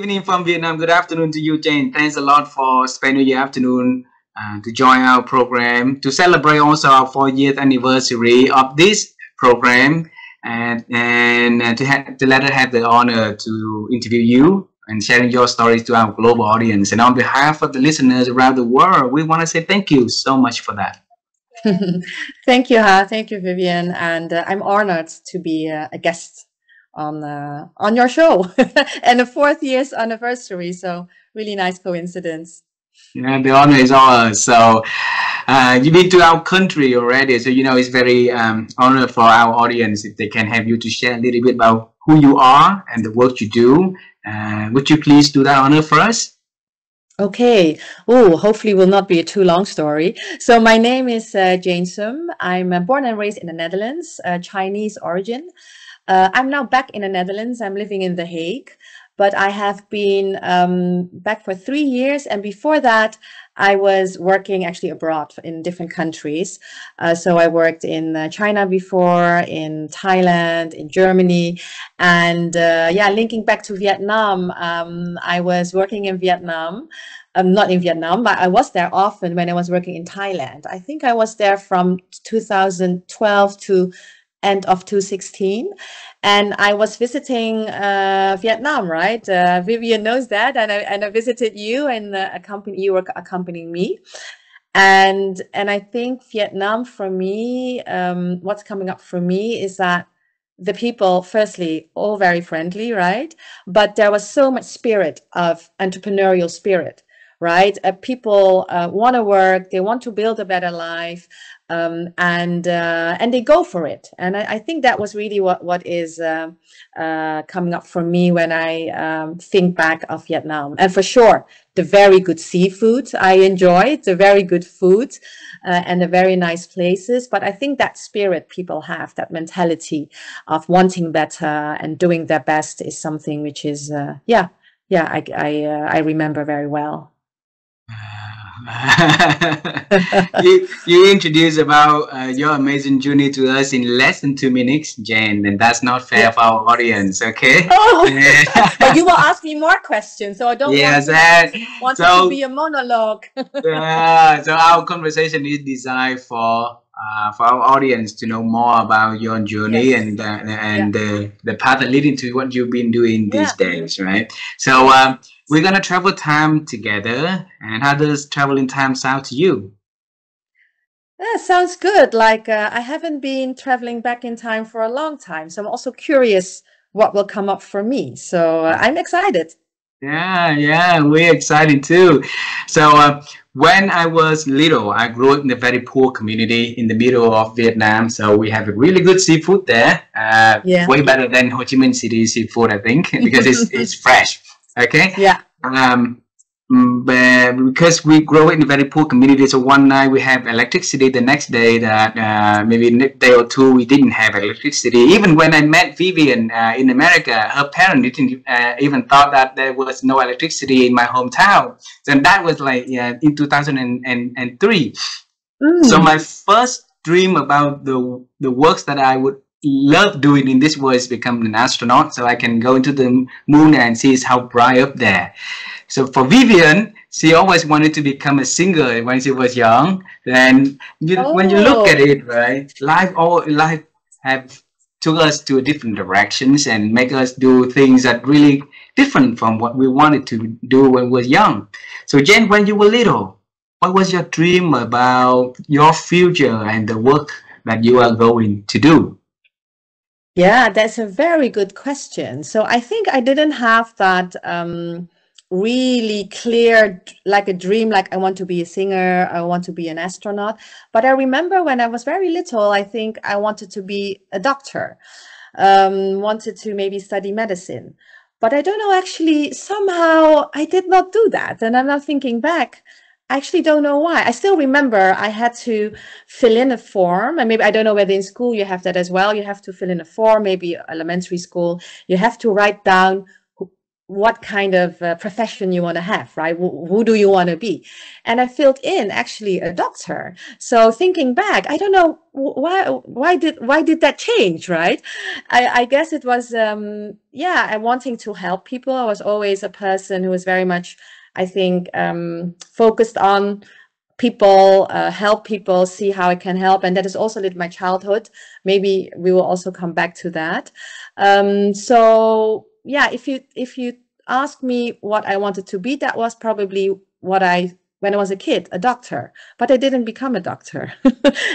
evening from Vietnam. Good afternoon to you, Jane. Thanks a lot for spending your afternoon to join our program to celebrate also our 4th anniversary of this program, and to let us have the honor to interview you and sharing your stories to our global audience. And on behalf of the listeners around the world, we want to say thank you so much for that. Thank you, Ha. Thank you, Vivian. And I'm honored to be a guest on your show and the 4th year's anniversary. So really nice coincidence. Yeah, the honor is ours. So you've been to our country already, so you know it's very honor for our audience if they can have you to share a little bit about who you are and the work you do. Would you please do that honor for us? Okay. Oh, hopefully will not be a too long story. So my name is Jane Sum. I'm born and raised in the Netherlands, Chinese origin. I'm now back in the Netherlands. I'm living in The Hague, but I have been back for 3 years. And before that, I was working actually abroad in different countries. So I worked in China before, in Thailand, in Germany. And yeah, linking back to Vietnam, I was working in Vietnam. Not in Vietnam, but I was there often when I was working in Thailand. I think I was there from 2012 to end of 2016, and I was visiting Vietnam, right? Vivian knows that, and I visited you, and you were accompanying me, and I think Vietnam for me, what's coming up for me is that the people, firstly, all very friendly, right? But there was so much spirit of entrepreneurial spirit, right? People want to work, they want to build a better life, and they go for it. And I think that was really what is coming up for me when I think back of Vietnam. And for sure, the very good seafood I enjoyed, the very good food, and the very nice places. But I think that spirit people have, that mentality of wanting better and doing their best, is something which is I remember very well. you introduced about your amazing journey to us in less than 2 minutes, Jane, and that's not fair for our audience, okay? Oh, but you will ask me more questions, so I don't want it to be a monologue. So our conversation is designed for our audience to know more about your journey, and the path leading to what you've been doing these days, right? So we're gonna travel time together. And how does traveling time sound to you? Yeah, sounds good. Like I haven't been traveling back in time for a long time, so I'm also curious what will come up for me. So I'm excited. Yeah, we're excited too. So when I was little, I grew up in a very poor community in the middle of Vietnam. So we have a really good seafood there, way better than Ho Chi Minh City seafood, I think, because it's fresh. Okay. Yeah. But because we grow in a very poor community, so one night we have electricity. The next day, maybe a day or two, we didn't have electricity. Even when I met Vivian in America, her parents didn't even thought that there was no electricity in my hometown. So that was like in 2003. So my first dream about the works that I would love doing in this world is become an astronaut, so I can go into the moon and see how bright up there. So for Vivian, she always wanted to become a singer when she was young. Then when you look at it, right, life have took us to different directions and make us do things that really different from what we wanted to do when we were young. So Jen, when you were little, what was your dream about your future and the work that you are going to do? Yeah, that's a very good question. So I think I didn't have that really clear, like a dream, like I want to be a singer, I want to be an astronaut. But I remember when I was very little, I think I wanted to be a doctor, wanted to maybe study medicine. But I don't know, actually, somehow I did not do that. And I'm now thinking back, I actually don't know why. I still remember I had to fill in a form, and maybe I don't know whether in school you have that as well. You have to fill in a form, maybe elementary school. You have to write down what kind of profession you want to have, right? Who do you want to be? And I filled in actually a doctor. So thinking back, I don't know why did that change, right? I guess it was yeah, I'm wanting to help people. I was always a person who was very much, I think, focused on people, help people, see how I can help, and that is also lit my childhood. Maybe we will also come back to that. So yeah, if you ask me what I wanted to be, that was probably what when I was a kid, a doctor. But I didn't become a doctor.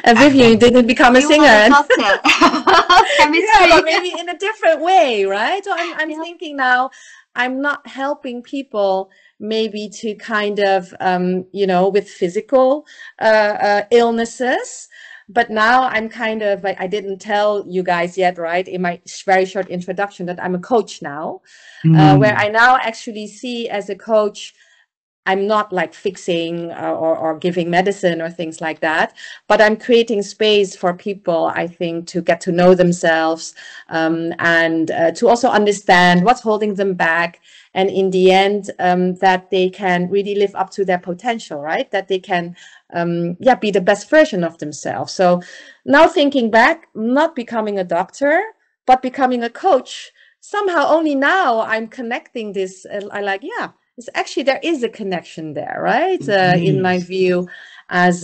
And Vivian didn't become a singer. You were a doctor. Chemistry. Yeah, but maybe in a different way, right? So I'm thinking now, I'm not helping people maybe to kind of, you know, with physical illnesses. But now I'm kind of, I didn't tell you guys yet, right, in my very short introduction, that I'm a coach now, where I now actually see as a coach, I'm not like fixing or giving medicine or things like that, but I'm creating space for people, I think, to get to know themselves, and to also understand what's holding them back. And in the end, that they can really live up to their potential, right? That they can, yeah, be the best version of themselves. So now thinking back, not becoming a doctor, but becoming a coach, somehow only now I'm connecting this. I like, yeah, it's actually, there is a connection there, right? In my view, as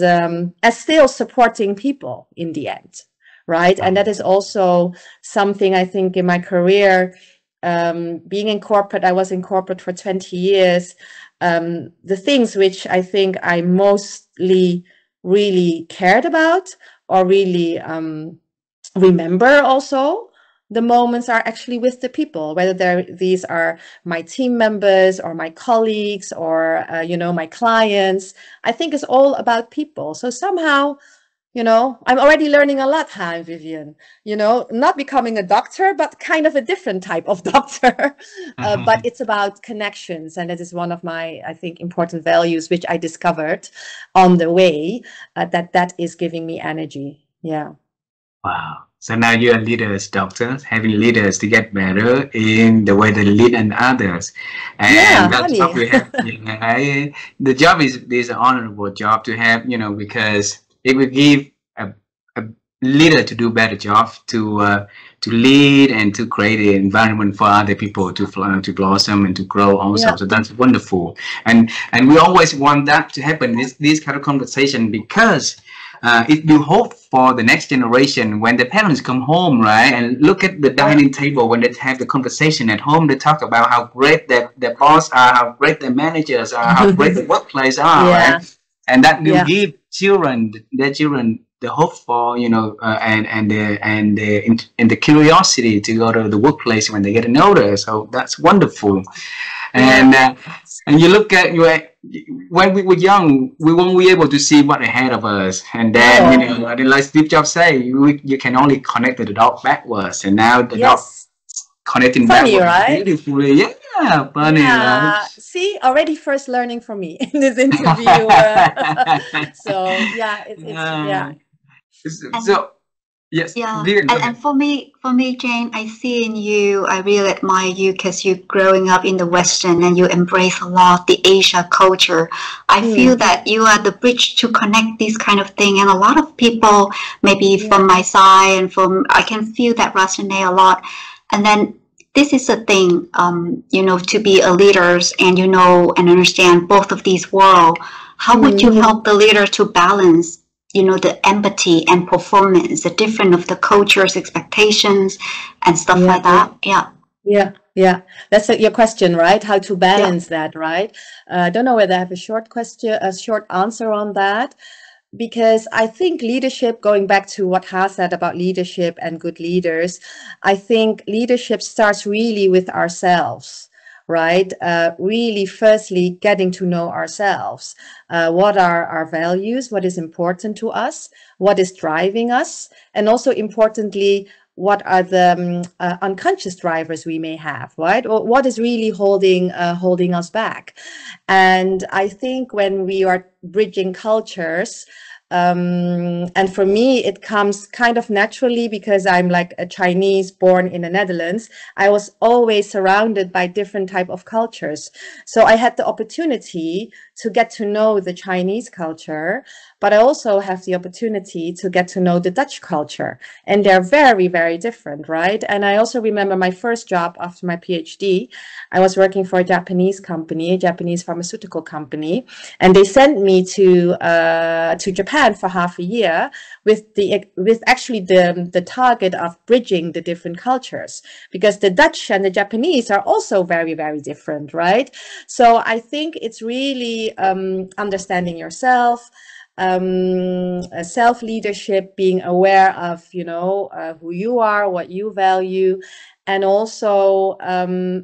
still supporting people in the end, right? And that is also something I think in my career, being in corporate, I was in corporate for 20 years. The things which I think I mostly really cared about or really remember also, the moments are actually with the people, whether these are my team members or my colleagues or, you know, my clients. I think it's all about people. So somehow, you know, I'm already learning a lot, huh, Vivian? You know, not becoming a doctor, but kind of a different type of doctor. But it's about connections. And that is one of my, I think, important values, which I discovered on the way, that is giving me energy. Yeah. Wow. So now you are leaders, doctors, having leaders to get better in the way they lead and others. And Yeah, that's honey. what we have. The job is an honorable job to have, you know, because it will give a leader to do better job to lead and to create an environment for other people to blossom and to grow also. Yeah. So that's wonderful. And we always want that to happen, this kind of conversation, because it will hope for the next generation when the parents come home, right, and look at the dining table when they have the conversation at home. They talk about how great their boss are, how great their managers are, how great the workplace are, right? And that will give their children the hope for, you know, and the curiosity to go to the workplace when they get older. So that's wonderful. And you look at when we were young, we won't be able to see what ahead of us. And then, you know, like Steve Jobs say, you can only connect the dot backwards. And now the dot connecting Funny, backwards right? beautifully. Yeah, funny, right? See, already first learning from me in this interview. So yeah, yeah. So yes, yeah, Vivian, and for me, Jane, I see in you, I really admire you because you're growing up in the Western and you embrace a lot the Asia culture. I feel that you are the bridge to connect this kind of thing, and a lot of people, maybe from my side and I can feel that resonate a lot. And then this is the thing, you know, to be a leader and, you know, and understand both of these worlds. How would you help the leader to balance, you know, the empathy and performance, the different of the culture's expectations and stuff like that? Yeah. That's your question, right? How to balance that, right? I don't know whether I have a short answer on that, because I think leadership, going back to what Ha said about leadership and good leaders, I think leadership starts really with ourselves. Right? Really, firstly, getting to know ourselves. What are our values? What is important to us? What is driving us? And also, importantly, what are the unconscious drivers we may have, right? Or what is really holding us back? And I think when we are bridging cultures, And for me, it comes kind of naturally because I'm like a Chinese born in the Netherlands. I was always surrounded by different type of cultures. So I had the opportunity to get to know the Chinese culture, but I also have the opportunity to get to know the Dutch culture. And they're very, very different, right? And I also remember my first job after my PhD, I was working for a Japanese company, a Japanese pharmaceutical company, and they sent me to Japan for half a year with actually the target of bridging the different cultures, because the Dutch and the Japanese are also very, very different, right? So I think it's really understanding yourself, self-leadership, being aware of, you know, who you are, what you value, and also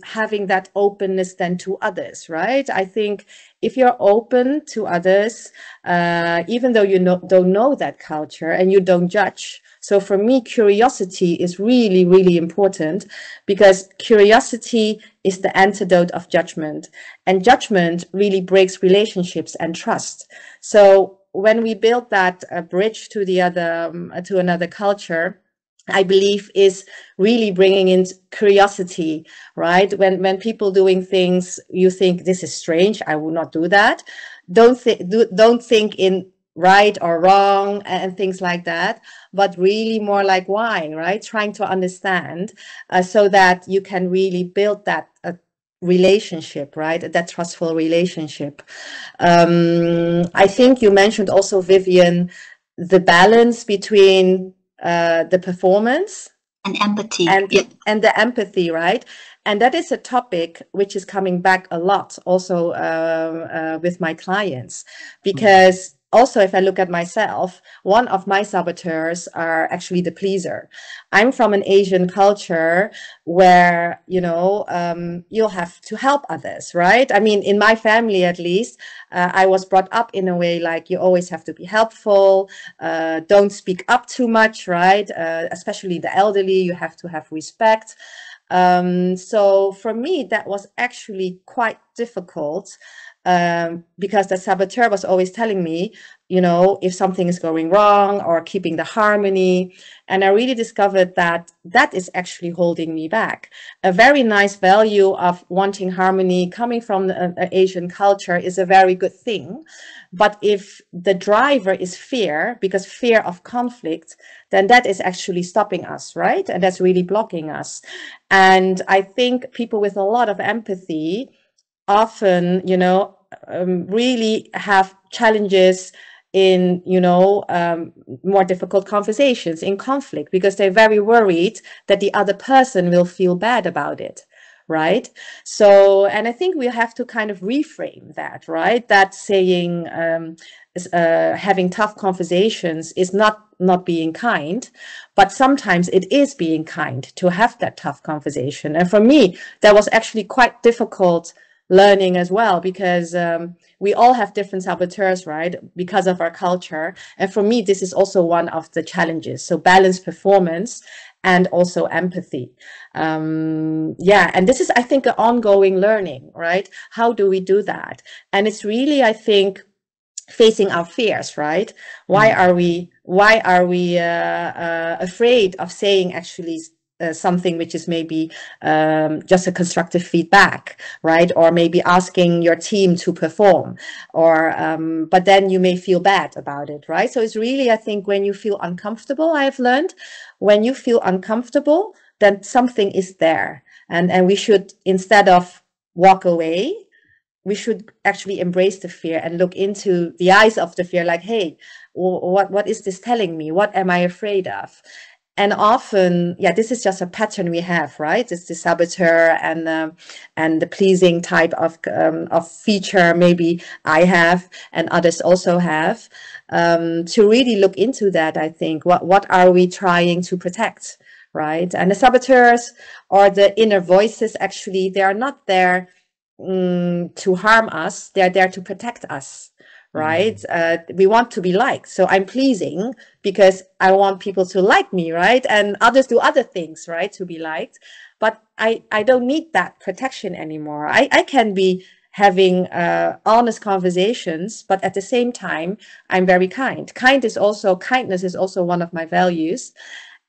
having that openness then to others, right? I think if you're open to others, even though you don't know that culture and you don't judge. So for me, curiosity is really, really important, because curiosity is the antidote of judgment, and judgment really breaks relationships and trust. So when we build that bridge to the other, to another culture, I believe is really bringing in curiosity, right? When people doing things, you think this is strange, I will not do that. Don't think in right or wrong and things like that, but really more like why, right? Trying to understand so that you can really build that relationship, right? That trustful relationship. I think you mentioned also, Vivian, the balance between the performance and empathy, and the empathy, right? And that is a topic which is coming back a lot also with my clients, because also, if I look at myself, one of my saboteurs are actually the pleaser. I'm from an Asian culture where, you know, you'll have to help others, right? I mean, in my family, at least, I was brought up in a way like you always have to be helpful, don't speak up too much, right? Especially the elderly, you have to have respect. So for me, that was actually quite difficult. Because the saboteur was always telling me, you know, if something is going wrong or keeping the harmony. And I really discovered that that is actually holding me back. A very nice value of wanting harmony coming from the Asian culture is a very good thing. But if the driver is fear, because fear of conflict, then that is actually stopping us, right? And that's really blocking us. And I think people with a lot of empathy often, you know, really have challenges in, you know, more difficult conversations, in conflict, because they're very worried that the other person will feel bad about it, right? So, and I think we have to kind of reframe that, right? That saying, having tough conversations is not being kind, but sometimes it is being kind to have that tough conversation. And for me, that was actually quite difficult learning as well, because we all have different saboteurs, right, because of our culture. And for me, this is also one of the challenges. So balance performance and also empathy. Yeah, and this is, I think, an ongoing learning, right? How do we do that? And it's really, I think, facing our fears, right? Why are we afraid of saying actually something which is maybe just a constructive feedback, right? Or maybe asking your team to perform, or but then you may feel bad about it, right? So it's really, I think, when you feel uncomfortable, I've learned, when you feel uncomfortable, then something is there, and we should, instead of walk away, we should actually embrace the fear and look into the eyes of the fear, like, hey, what is this telling me? What am I afraid of? And often, yeah, this is just a pattern we have, right? It's the saboteur and the pleasing type of feature maybe I have and others also have. To really look into that, I think, what are we trying to protect, right? And the saboteurs or the inner voices, actually, they are not there to harm us. They're there to protect us. Right? We want to be liked. So I'm pleasing because I want people to like me, right? And others do other things, right, to be liked. But I don't need that protection anymore. I can be having honest conversations, but at the same time, I'm very kind. Kindness is also one of my values.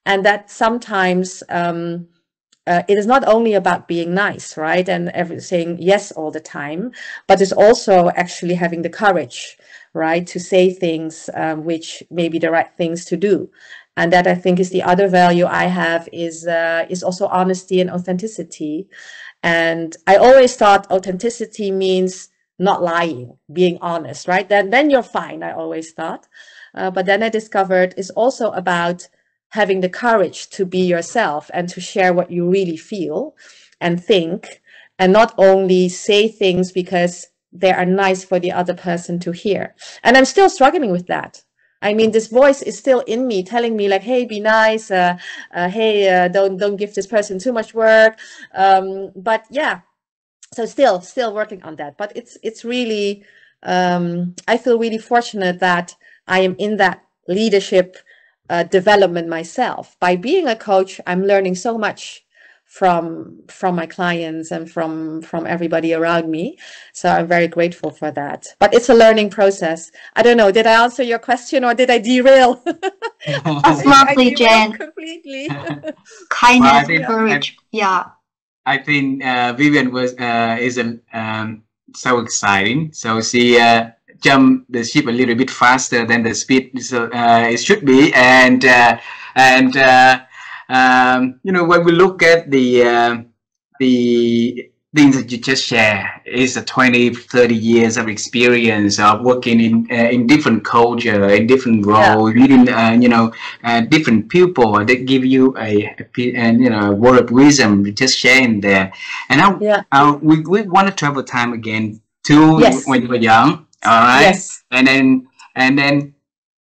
And that sometimes it is not only about being nice, right? And saying yes all the time, but it's also actually having the courage, right? To say things which may be the right things to do. And that, I think, is the other value I have, is also honesty and authenticity. And I always thought authenticity means not lying, being honest, right? Then you're fine, I always thought. But then I discovered it's also about having the courage to be yourself and to share what you really feel and think, and not only say things because they are nice for the other person to hear. And I'm still struggling with that. I mean, this voice is still in me telling me like, hey, be nice. Hey, don't give this person too much work. But yeah, so still working on that. But it's really, I feel really fortunate that I am in that leadership development myself. By being a coach, I'm learning so much from my clients and from everybody around me. So I'm very grateful for that. But it's a learning process. I don't know, did I answer your question or did I derail? That's lovely, Jen. Completely. Kindness, courage. Yeah. I think Vivian is so exciting. So she jumped the ship a little bit faster than the speed it should be, and you know, when we look at the things that you just share, is 20-30 years of experience of working in different culture, in different roles, leading you know, different people that give you a you know, a word of wisdom just sharing there. And now we want to travel time again to when you were young, all right? And then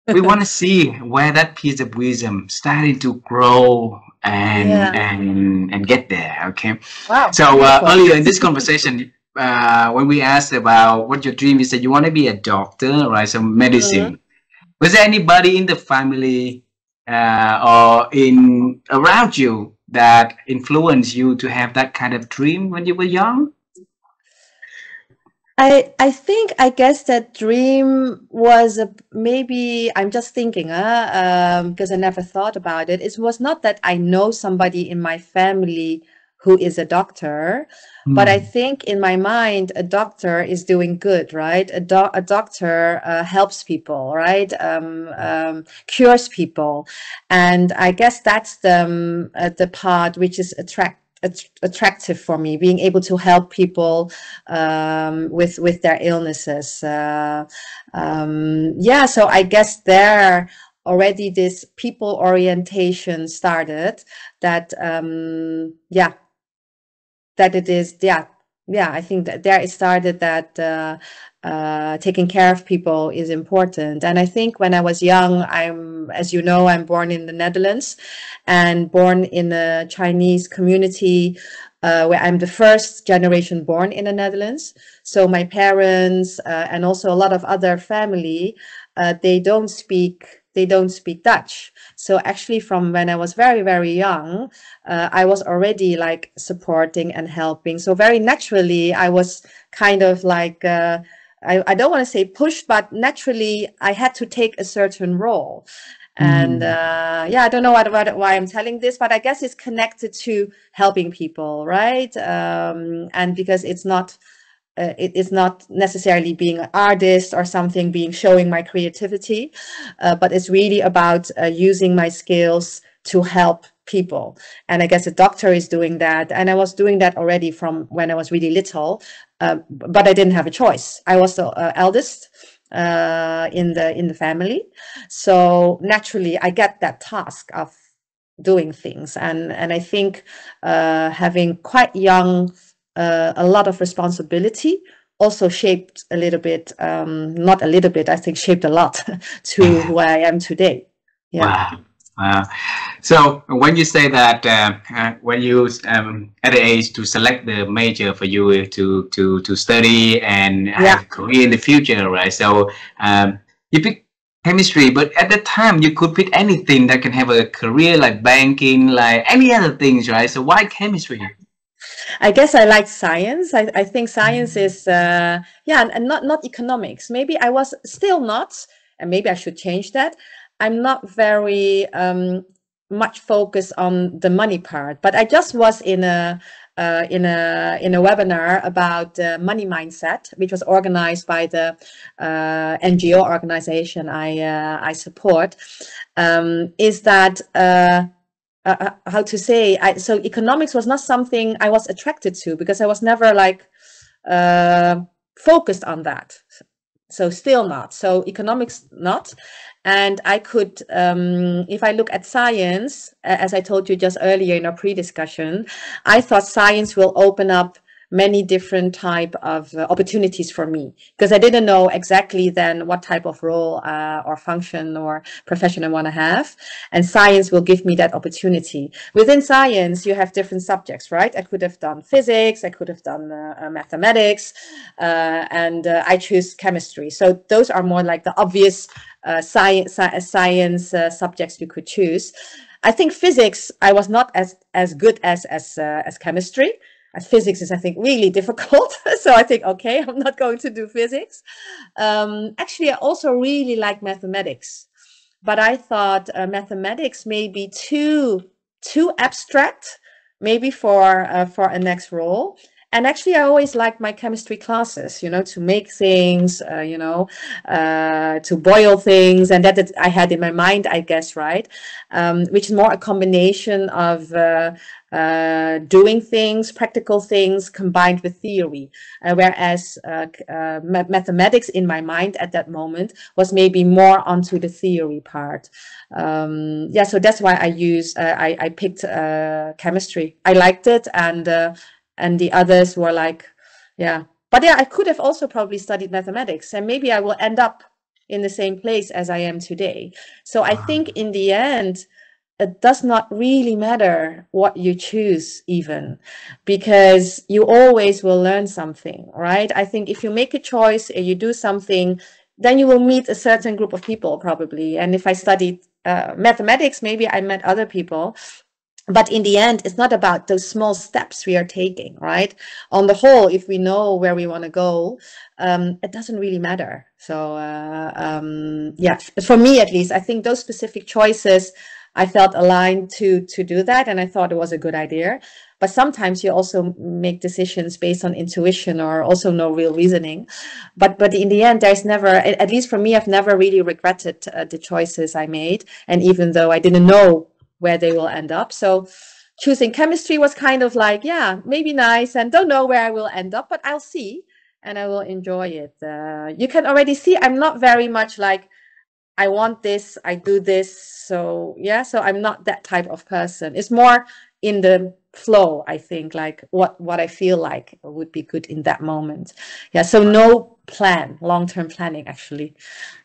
we want to see where that piece of wisdom started to grow and get there. Okay. Wow. So earlier in this conversation, when we asked about what your dream is, that you want to be a doctor, right? So medicine. Was there anybody in the family or in around you that influenced you to have that kind of dream when you were young? I guess that dream was maybe, I'm just thinking, because I never thought about it. It was not that I know somebody in my family who is a doctor, but I think in my mind, a doctor is doing good, right? A doctor helps people, right? Cures people. And I guess that's the part which is attractive for me, being able to help people with their illnesses. So I guess there already this people orientation started, that that it is, I think that there it started, that taking care of people is important. And I think when I was young, as you know, I'm born in the Netherlands and born in a Chinese community where I'm the first generation born in the Netherlands. So my parents and also a lot of other family, they don't speak Dutch. So actually from when I was very, very young, I was already like supporting and helping. So very naturally, I was kind of like, I don't want to say pushed, but naturally I had to take a certain role. And I don't know why I'm telling this, but I guess it's connected to helping people, right? And because it's not necessarily being an artist or something, showing my creativity, but it's really about using my skills to help people. And I guess a doctor is doing that, and I was doing that already from when I was really little, but I didn't have a choice. I was the eldest in the family, so naturally I get that task of doing things, and I think having quite young a lot of responsibility also shaped a little bit, not a little bit, I think shaped a lot to who I am today. Wow. So when you say that when you at the age to select the major for you to study and have a career in the future, right? So you pick chemistry, but at the time you could pick anything that can have a career, like banking, like any other things, right? So why chemistry? I guess I like science. I think science is, yeah, and not economics. Maybe I was still not, and maybe I should change that. I'm not very much focused on the money part, but I just was in a webinar about money mindset, which was organized by the NGO organization I support. Is that how to say, so economics was not something I was attracted to, because I was never like focused on that. So still not. So economics not. And I could, if I look at science, as I told you just earlier in our pre-discussion, I thought science will open up many different type of opportunities for me, because I didn't know exactly then what type of role or function or profession I want to have, and science will give me that opportunity. Within science, you have different subjects, right? I could have done physics, I could have done mathematics, and I choose chemistry. So those are more like the obvious science subjects you could choose. I think physics I was not as good as chemistry. Physics is, I think, really difficult. So I think, okay, I'm not going to do physics. Actually, I also really like mathematics, but I thought mathematics may be too abstract, maybe for a next role. And actually, I always liked my chemistry classes, you know, to make things, you know, to boil things. And that I had in my mind, I guess, right? Which is more a combination of doing things, practical things combined with theory. Whereas mathematics in my mind at that moment was maybe more onto the theory part. Yeah, so that's why I picked chemistry. I liked it, and the others were like, yeah. But yeah, I could have also probably studied mathematics, and maybe I will end up in the same place as I am today. So I think in the end, it does not really matter what you choose even, because you always will learn something, right? I think if you make a choice and you do something, then you will meet a certain group of people probably. And if I studied mathematics, maybe I met other people. But in the end, it's not about those small steps we are taking, right? On the whole, if we know where we want to go, it doesn't really matter. So yeah, for me at least, I think those specific choices, I felt aligned to do that, and I thought it was a good idea. But sometimes you also make decisions based on intuition or also no real reasoning. But in the end, there's never, at least for me, I've never really regretted the choices I made. And even though I didn't know where they will end up. So choosing chemistry was kind of like, yeah, maybe nice, and don't know where I will end up, but I'll see, and I will enjoy it. You can already see I'm not very much like, I want this, I do this. So yeah, so I'm not that type of person. It's more in the flow, I think, like what I feel like would be good in that moment. Yeah, so no plan, long-term planning actually.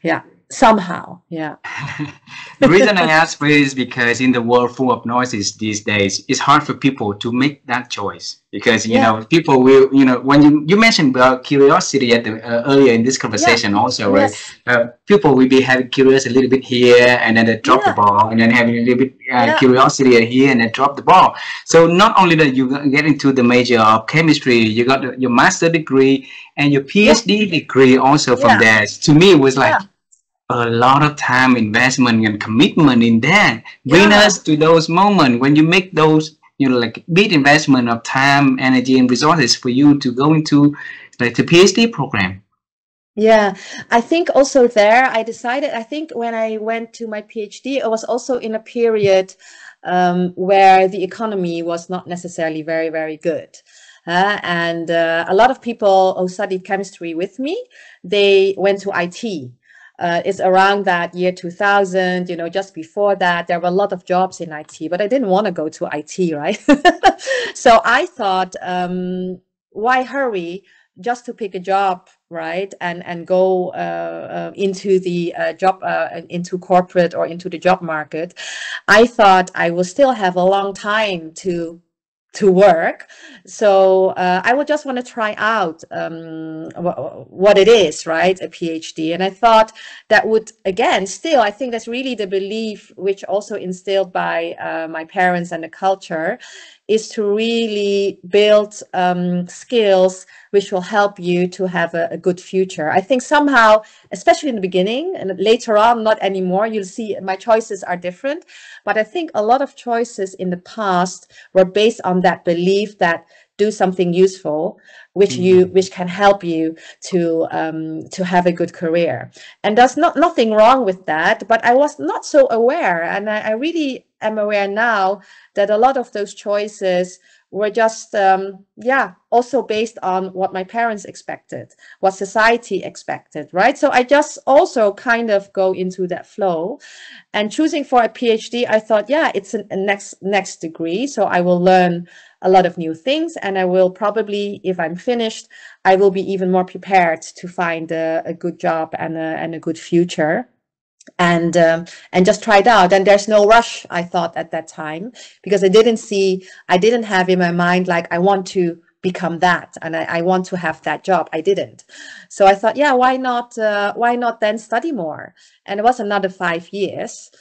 Yeah. Somehow, yeah. The reason I ask for it is because in the world full of noises these days, it's hard for people to make that choice, because you know, people will, you know, when you mentioned about curiosity at the earlier in this conversation also, right? People will be having curiosity a little bit here, and then they drop the ball, and then having a little bit curiosity here, and then drop the ball. So not only that you get into the major of chemistry, you got your master degree and your PhD degree also from there. To me, it was like a lot of time investment and commitment in that. Bring us to those moments when you make those, you know, like big investment of time, energy, and resources for you to go into like the PhD program. Yeah, I think also there I decided, I think when I went to my PhD, it was also in a period where the economy was not necessarily very, very good. And a lot of people who studied chemistry with me, they went to IT. It's around that year 2000, you know, just before that, there were a lot of jobs in IT, but I didn't want to go to IT, right? So I thought, why hurry just to pick a job, right? And go into the job, into corporate or into the job market. I thought I will still have a long time to work. So I would just want to try out what it is, right? A PhD. And I thought that would, again, still, I think that's really the belief which also instilled by my parents and the culture, is to really build skills which will help you to have a good future. I think somehow, especially in the beginning and later on, not anymore, you'll see my choices are different. But I think a lot of choices in the past were based on that belief that do something useful, which can help you to have a good career. And there's nothing wrong with that, but I was not so aware, and I really am aware now that a lot of those choices were just also based on what my parents expected, what society expected, right? So I just also kind of go into that flow. And choosing for a PhD, I thought, yeah, it's a next degree, so I will learn a lot of new things, and I will probably, if I'm finished, I will be even more prepared to find a good job and a good future. And just try it out. And there's no rush, I thought at that time, because I didn't have in my mind like I want to become that and I want to have that job. I didn't. So I thought, yeah, why not then study more? And it was another 5 years.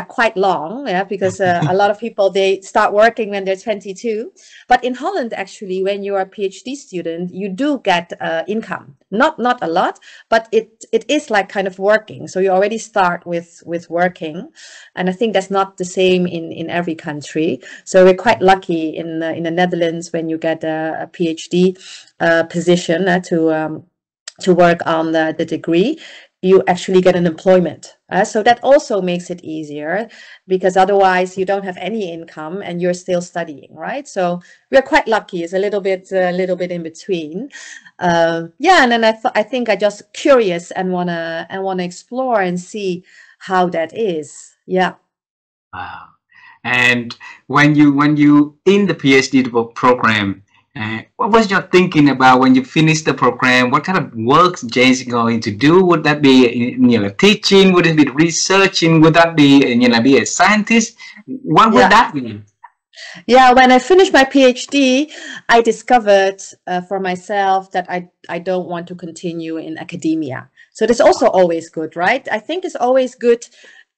Quite long, because a lot of people, they start working when they're 22. But in Holland, actually, when you're a PhD student, you do get income. Not a lot, but it is like kind of working. So you already start with working, and I think that's not the same in every country. So we're quite lucky in the Netherlands when you get a PhD position to work on the degree. You actually get an employment. So that also makes it easier, because otherwise you don't have any income and you're still studying, right? So we're quite lucky. It's a little bit in between. And then I think I just curious and wanna explore and see how that is. Yeah. Wow. And when you in the PhD program, what was your thinking about when you finished the program? What kind of work Jane's going to do? Would that be teaching? Would it be researching? Would that be be a scientist? What would that be? Yeah, when I finished my PhD, I discovered for myself that I don't want to continue in academia. So that's also always good, right? I think it's always good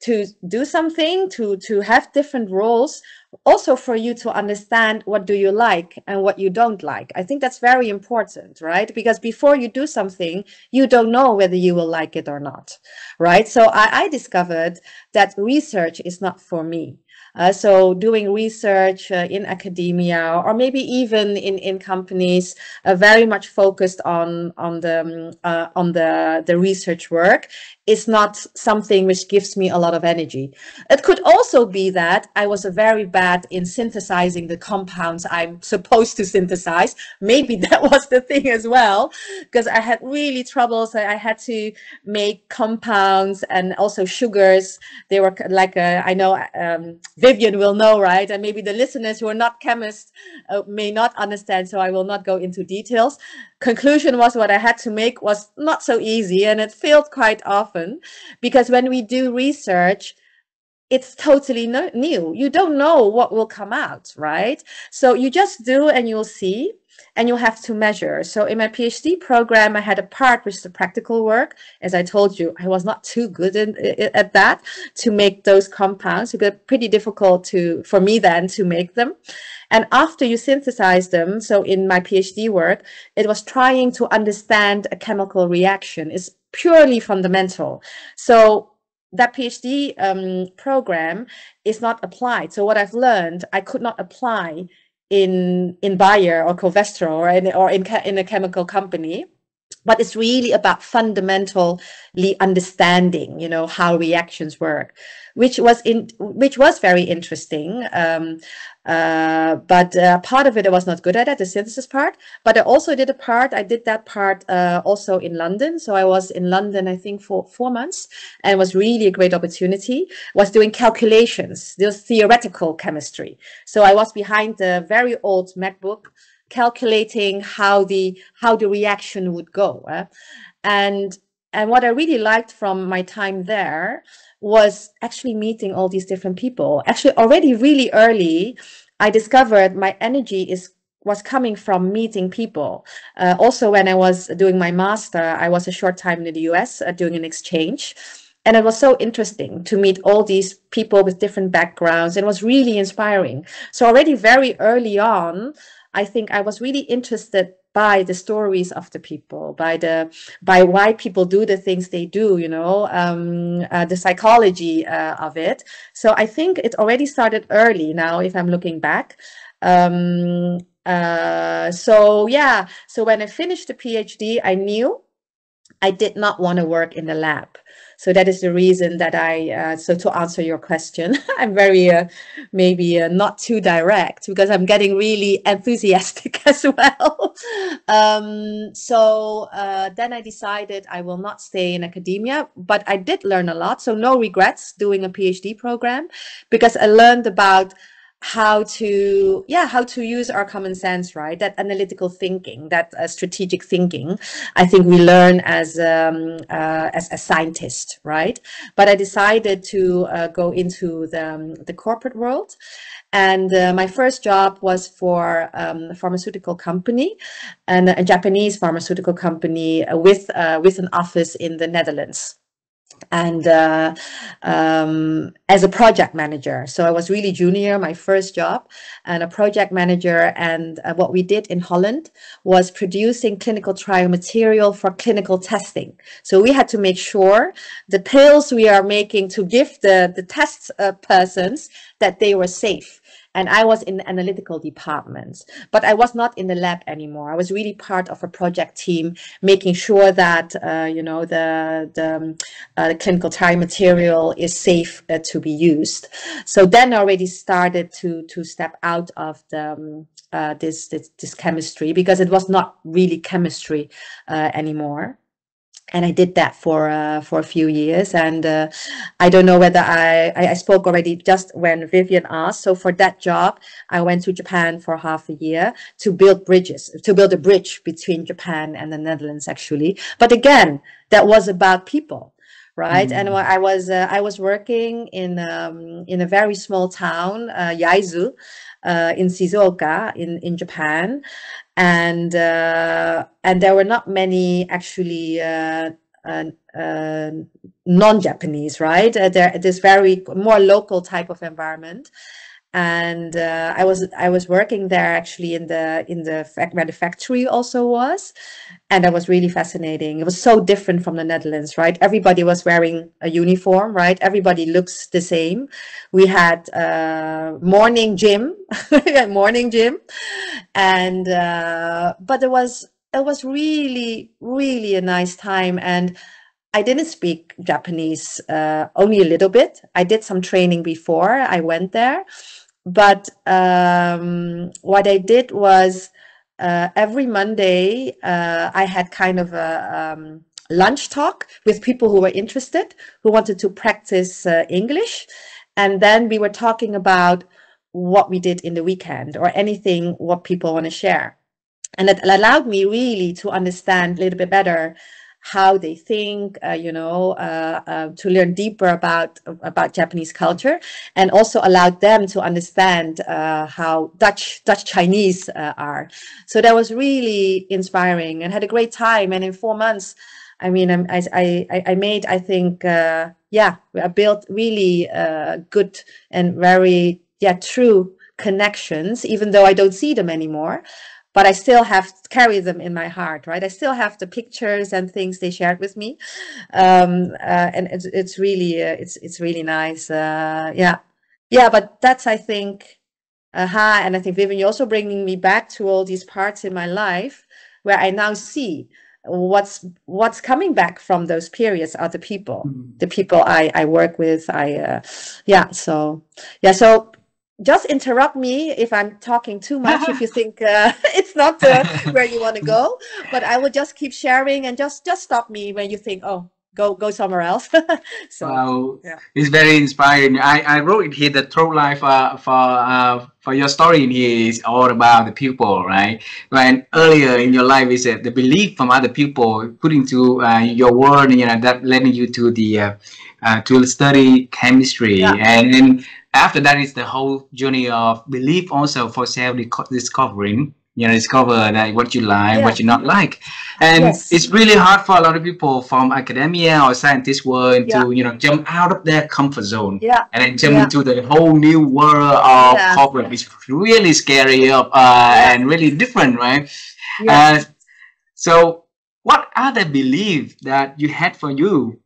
to do something, to have different roles, also for you to understand what do you like and what you don't like. I think that's very important, right? Because before you do something, you don't know whether you will like it or not, right? So I discovered that research is not for me. So doing research in academia, or maybe even in companies, very much focused on the research work, is not something which gives me a lot of energy. It could also be that I was very bad in synthesizing the compounds I'm supposed to synthesize. Maybe that was the thing as well, because I had really troubles. I had to make compounds and also sugars. They were like, I know Vivian will know, right? And maybe the listeners who are not chemists may not understand, so I will not go into details. Conclusion was, what I had to make was not so easy, and it failed quite often, because when we do research, it's totally new. You don't know what will come out, right? So you just do and you'll see, and you have to measure. So in my PhD program, I had a part which is the practical work. As I told you, I was not too good at that, to make those compounds. It was pretty difficult for me then to make them. And after you synthesize them, so in my PhD work, it was trying to understand a chemical reaction. It's purely fundamental. So that PhD program is not applied. So what I've learned, I could not apply in Bayer or Covestro or in a chemical company. But it's really about fundamentally understanding, how reactions work, which was very interesting. But part of it, I was not good at it, the synthesis part. But I also did that part also in London. So I was in London, I think, for 4 months, and it was really a great opportunity. Was doing calculations, this theoretical chemistry. So I was behind the very old MacBook, calculating how the reaction would go. And what I really liked from my time there was actually meeting all these different people. Actually, already really early, I discovered my energy was coming from meeting people. Also, when I was doing my master, I was a short time in the US doing an exchange. And it was so interesting to meet all these people with different backgrounds, and it was really inspiring. So already very early on, I think I was really interested by the stories of the people, by why people do the things they do, you know, the psychology of it. So I think it already started early now, if I'm looking back. So yeah, so when I finished the PhD, I knew I did not want to work in the lab. So that is the reason that so to answer your question, I'm very, maybe not too direct, because I'm getting really enthusiastic as well. So then I decided I will not stay in academia, but I did learn a lot. So no regrets doing a PhD program, because I learned about how to use our common sense, right? That analytical thinking, that strategic thinking, I think we learn as a scientist, right? But I decided to go into the corporate world. And my first job was for a pharmaceutical company, and a Japanese pharmaceutical company with an office in the Netherlands. And as a project manager. So I was really junior, my first job, and a project manager. And what we did in Holland was producing clinical trial material for clinical testing. So we had to make sure the pills we are making to give the test persons, that they were safe. And I was in the analytical departments, but I was not in the lab anymore. I was really part of a project team, making sure that you know, the clinical trial material is safe to be used. So then I already started to step out of the this chemistry, because it was not really chemistry anymore. And I did that for a few years. And I don't know whether I spoke already just when Vivian asked. So for that job, I went to Japan for half a year to build bridges, to build a bridge between Japan and the Netherlands, actually. But again, that was about people, right? And I was working in a very small town, Yaizu, in Shizuoka in Japan. And there were not many actually non-Japanese, right? This very more local type of environment. And I was working there actually in the where the factory also was, and that was really fascinating. It was so different from the Netherlands, right? Everybody was wearing a uniform, right? Everybody looks the same. We had morning gym, and but it was really a nice time. And I didn't speak Japanese, only a little bit. I did some training before I went there. But what I did was every Monday I had kind of a lunch talk with people who were interested, who wanted to practice English. And then we were talking about what we did in the weekend, or anything what people want to share. And it allowed me really to understand a little bit better how they think, you know, to learn deeper about Japanese culture, and also allowed them to understand how Dutch Chinese are. So that was really inspiring, and had a great time. And in 4 months, I mean, I made, I think, yeah, I built really good and very true connections, even though I don't see them anymore. But I still have to carry them in my heart, right? I still have the pictures and things they shared with me, and it's really nice. Yeah. But that's, I think, and I think, Vivian, you're also bringing me back to all these parts in my life where I now see what's coming back from those periods are the people, I work with. So just interrupt me if I'm talking too much, if you think it's not where you want to go. But I will just keep sharing, and just stop me when you think, oh, go somewhere else. So wow, yeah. It's very inspiring. I wrote it here, the through life for your story in here is all about the people, right? When earlier in your life is the belief from other people put into your world, you know, that led you to the to study chemistry, and then after that is the whole journey of belief also for self-discovering, you know, discover that what you like, what you not like. And Yes. it's really hard for a lot of people from academia or scientist world Yeah. to, jump out of their comfort zone Yeah. and then jump Yeah. into the whole new world of Yeah. corporate. It's really scary and really different, right? Yes. So what are the beliefs that you had for you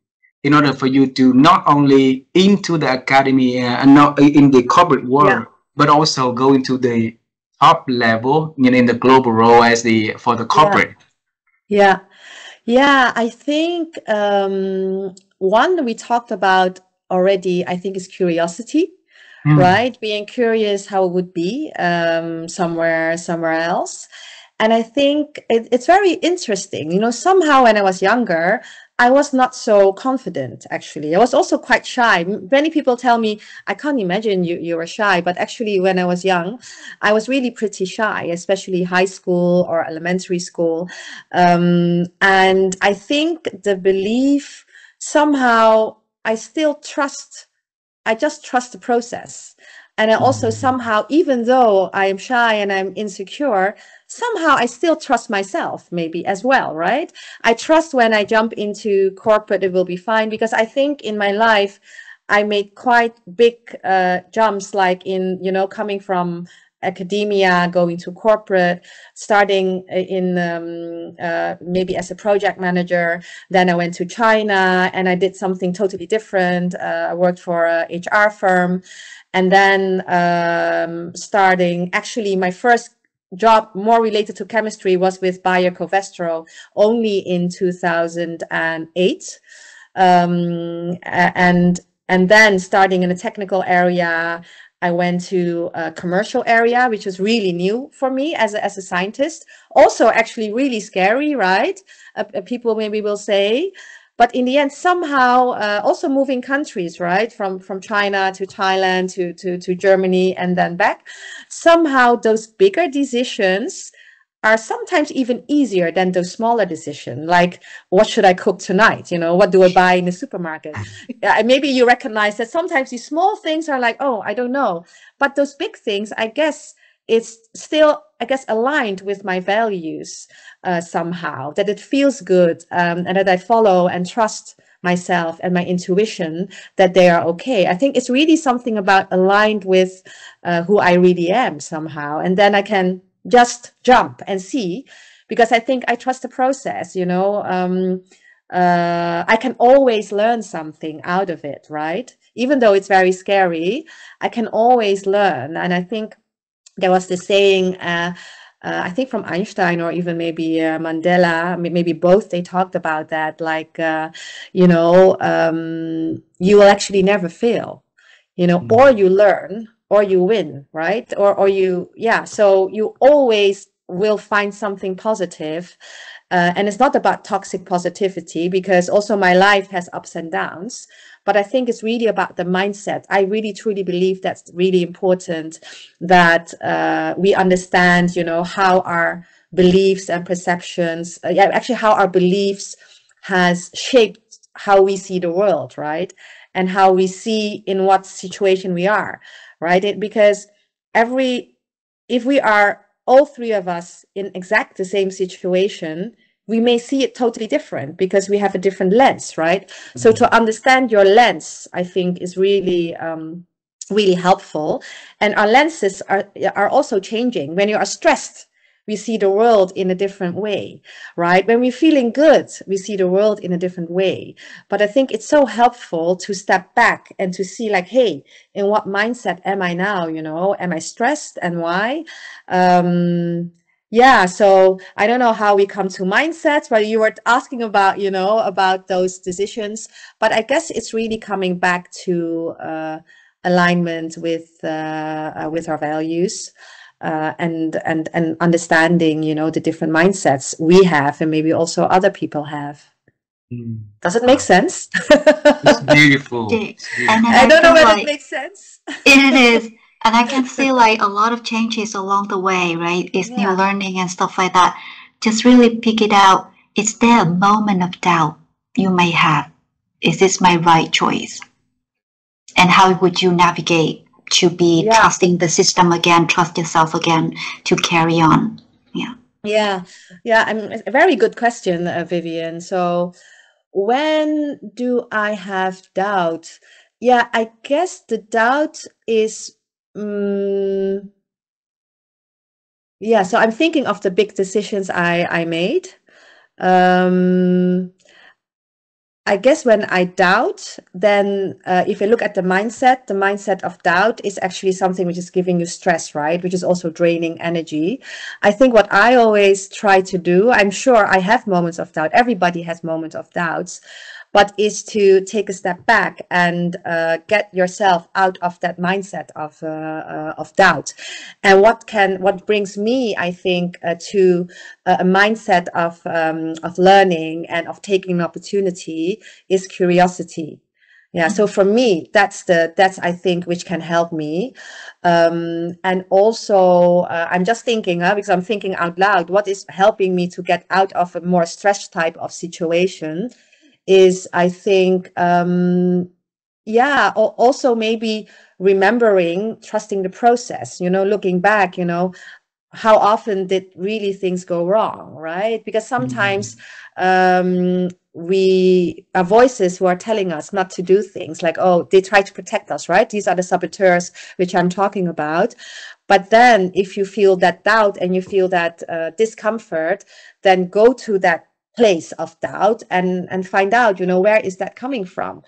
in order for you to not only into the academy and not in the corporate world, but also go into the top level, in the global role as for the corporate? Yeah. I think one we talked about already, I think, is curiosity, right? Being curious how it would be somewhere else. And I think it's very interesting. Somehow when I was younger, I was not so confident, actually. I was also quite shy. Many people tell me, I can't imagine you were shy. But actually, when I was young, I was really pretty shy, especially high school or elementary school. And I think the belief, somehow, I just trust the process. And I also somehow, even though I am shy and I'm insecure, somehow I still trust myself maybe as well, right? I trust when I jump into corporate, it will be fine, because I think in my life, I made quite big jumps, like in, coming from academia, going to corporate, starting in maybe as a project manager. Then I went to China and I did something totally different. I worked for a HR firm. And then starting, actually, my first job more related to chemistry was with Bayer Covestro only in 2008. And then starting in a technical area, I went to a commercial area, which was really new for me as a scientist. Also, actually, really scary, right? People maybe will say. But in the end, somehow, also moving countries, right? From China to Thailand to Germany and then back. Somehow, those bigger decisions are sometimes even easier than those smaller decisions, like what should I cook tonight? What do I buy in the supermarket? Maybe you recognize that sometimes these small things are like, oh, I don't know. But those big things, I guess, it's still, aligned with my values somehow, that it feels good and that I follow and trust myself and my intuition that they are okay. I think it's really something about aligned with who I really am somehow. And then I can just jump and see, because I think I trust the process, I can always learn something out of it, right? Even though it's very scary, I can always learn. And I think there was this saying, I think from Einstein or even maybe Mandela, maybe both, they talked about that, like, you will actually never fail, or you learn or you win, right? Or you, so you always will find something positive. And it's not about toxic positivity, because also my life has ups and downs. But I think it's really about the mindset. I really truly believe that's really important, that we understand, how our beliefs and perceptions, actually how our beliefs has shaped how we see the world, right? And how we see in what situation we are, right? Because if we are all three of us in exact the same situation, we may see it totally different because we have a different lens, right? So to understand your lens, I think, is really, really helpful. And our lenses are also changing. When you are stressed, we see the world in a different way, right? When we're feeling good, we see the world in a different way. But I think it's so helpful to step back and to see, like, hey, in what mindset am I now? Am I stressed, and why? So I don't know how we come to mindsets, but you were asking about, about those decisions. But I guess it's really coming back to alignment with our values. And understanding, the different mindsets we have and maybe also other people have. Does it make sense? It's beautiful. I don't know whether it makes sense. It is. And I can see like a lot of changes along the way, right? It's new learning and stuff like that. Just really pick it out. Is there a moment of doubt you may have? Is this my right choice? And how would you navigate to be trusting the system again, trust yourself again to carry on? Yeah, yeah, a very good question, Vivian. So when do I have doubt? Yeah, I guess the doubt is, yeah, so I'm thinking of the big decisions I made. Um, I guess when I doubt, then if you look at the mindset of doubt is actually something which is giving you stress, right? Which is also draining energy. I think what I always try to do, I'm sure I have moments of doubt. Everybody has moments of doubts, but is to take a step back and get yourself out of that mindset of doubt. And what brings me, I think, to a mindset of learning and of taking an opportunity is curiosity. Yeah, so for me, that's I think which can help me. And also, I'm just thinking, because I'm thinking out loud, what is helping me to get out of a more stress type of situation is, I think, yeah, also maybe remembering, trusting the process, looking back, how often did really things go wrong, right? Because sometimes we are voices who are telling us not to do things, like, oh, they try to protect us, right? These are the saboteurs which I'm talking about. But then if you feel that doubt and you feel that discomfort, then go to that place of doubt and find out, where is that coming from?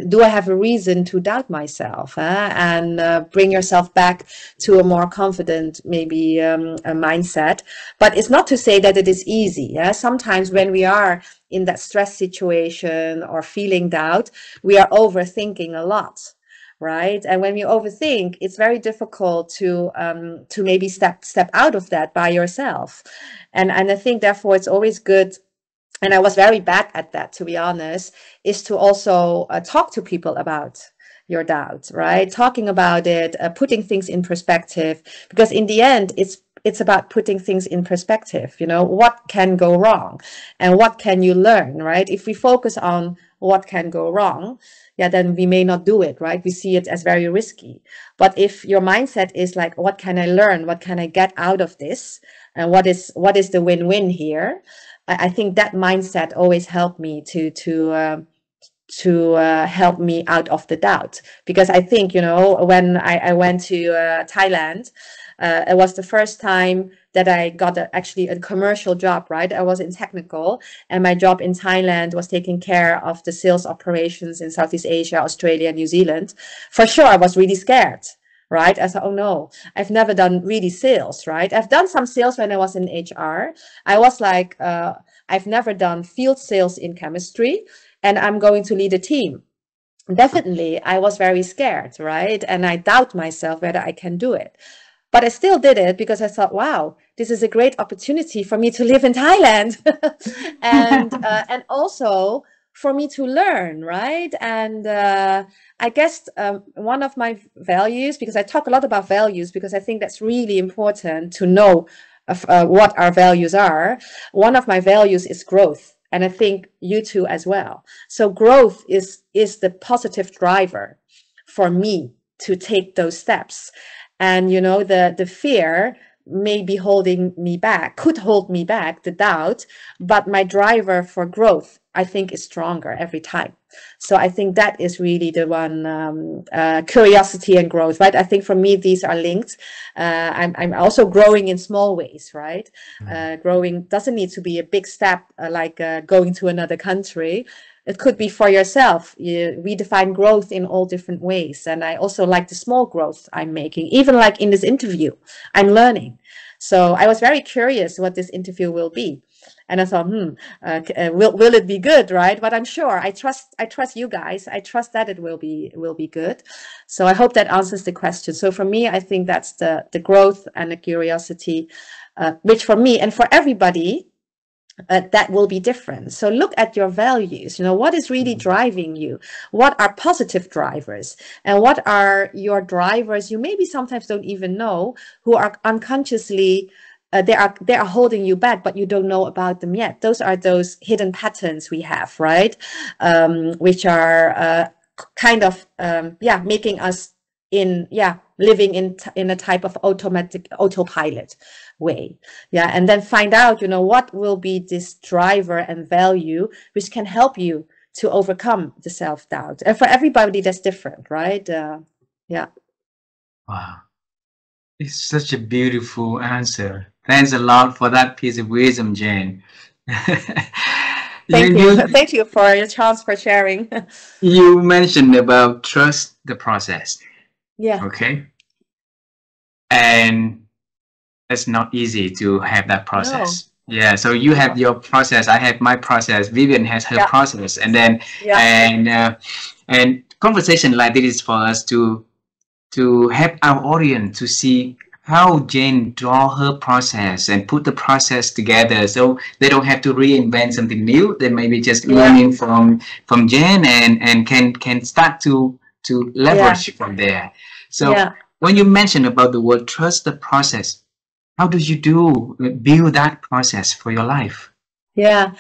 Do I have a reason to doubt myself? And bring yourself back to a more confident, maybe a mindset. But it's not to say that it is easy. Yeah? Sometimes when we are in that stress situation or feeling doubt, we are overthinking a lot. Right, and when you overthink, it's very difficult to maybe step out of that by yourself, and I think therefore it's always good, and I was very bad at that, to be honest, is to also talk to people about your doubt, right? Talking about it, putting things in perspective, because in the end, it's about putting things in perspective. What can go wrong and what can you learn, right? If we focus on what can go wrong, yeah, then we may not do it, right? We see it as very risky. But if your mindset is like, what can I learn? What can I get out of this? And what is the win-win here? I think that mindset always helped me to help me out of the doubt, because I think, when I went to Thailand, it was the first time that I got actually a commercial job, right? I was in technical, and my job in Thailand was taking care of the sales operations in Southeast Asia, Australia, New Zealand. For sure, I was really scared. Right? I thought, oh no, I've never done really sales, right? I've done some sales when I was in HR. I was like, I've never done field sales in chemistry, and I'm going to lead a team. Definitely, I was very scared, right? And I doubt myself whether I can do it. But I still did it because I thought, wow, this is a great opportunity for me to live in Thailand. And also for me to learn, right? And I guess one of my values, because I talk a lot about values, because I think that's really important to know what our values are. One of my values is growth. And I think you too as well. So growth is the positive driver for me to take those steps. And, the fear may be holding me back, could hold me back, the doubt, but my driver for growth, I think, is stronger every time. So I think that is really the one, curiosity and growth, right? I think for me, these are linked. I'm also growing in small ways, right? Growing doesn't need to be a big step, like going to another country. It could be for yourself. We define growth in all different ways. And I also like the small growth I'm making, even like in this interview, I'm learning. So I was very curious what this interview will be. And I thought, will it be good, right? But I'm sure, I trust you guys. I trust that it will be good. So I hope that answers the question. So for me, I think that's the growth and the curiosity, which for me and for everybody, that will be different. So look at your values. What is really driving you? What are positive drivers? And what are your drivers you maybe sometimes don't even know, who are unconsciously they are holding you back, but you don't know about them yet. Those are those hidden patterns we have, right? Which are kind of making us living in a type of autopilot way. Yeah. And then find out, you know, what will be this driver and value which can help you to overcome the self-doubt. And for everybody, that's different, right? Yeah. Wow. It's such a beautiful answer. Thanks a lot for that piece of wisdom, Jane. Thank you. Thank you for your chance for sharing. You mentioned about trust the process. Yeah. Okay. And it's not easy to have that process. No. Yeah. So you have your process. I have my process. Vivian has her process. And then, and conversation like this is for us to help our audience to see how Jane draw her process and put the process together, so they don't have to reinvent something new. They maybe just learning from Jane and can start to leverage from there. So when you mention about the word trust the process, how do you build that process for your life? Yeah,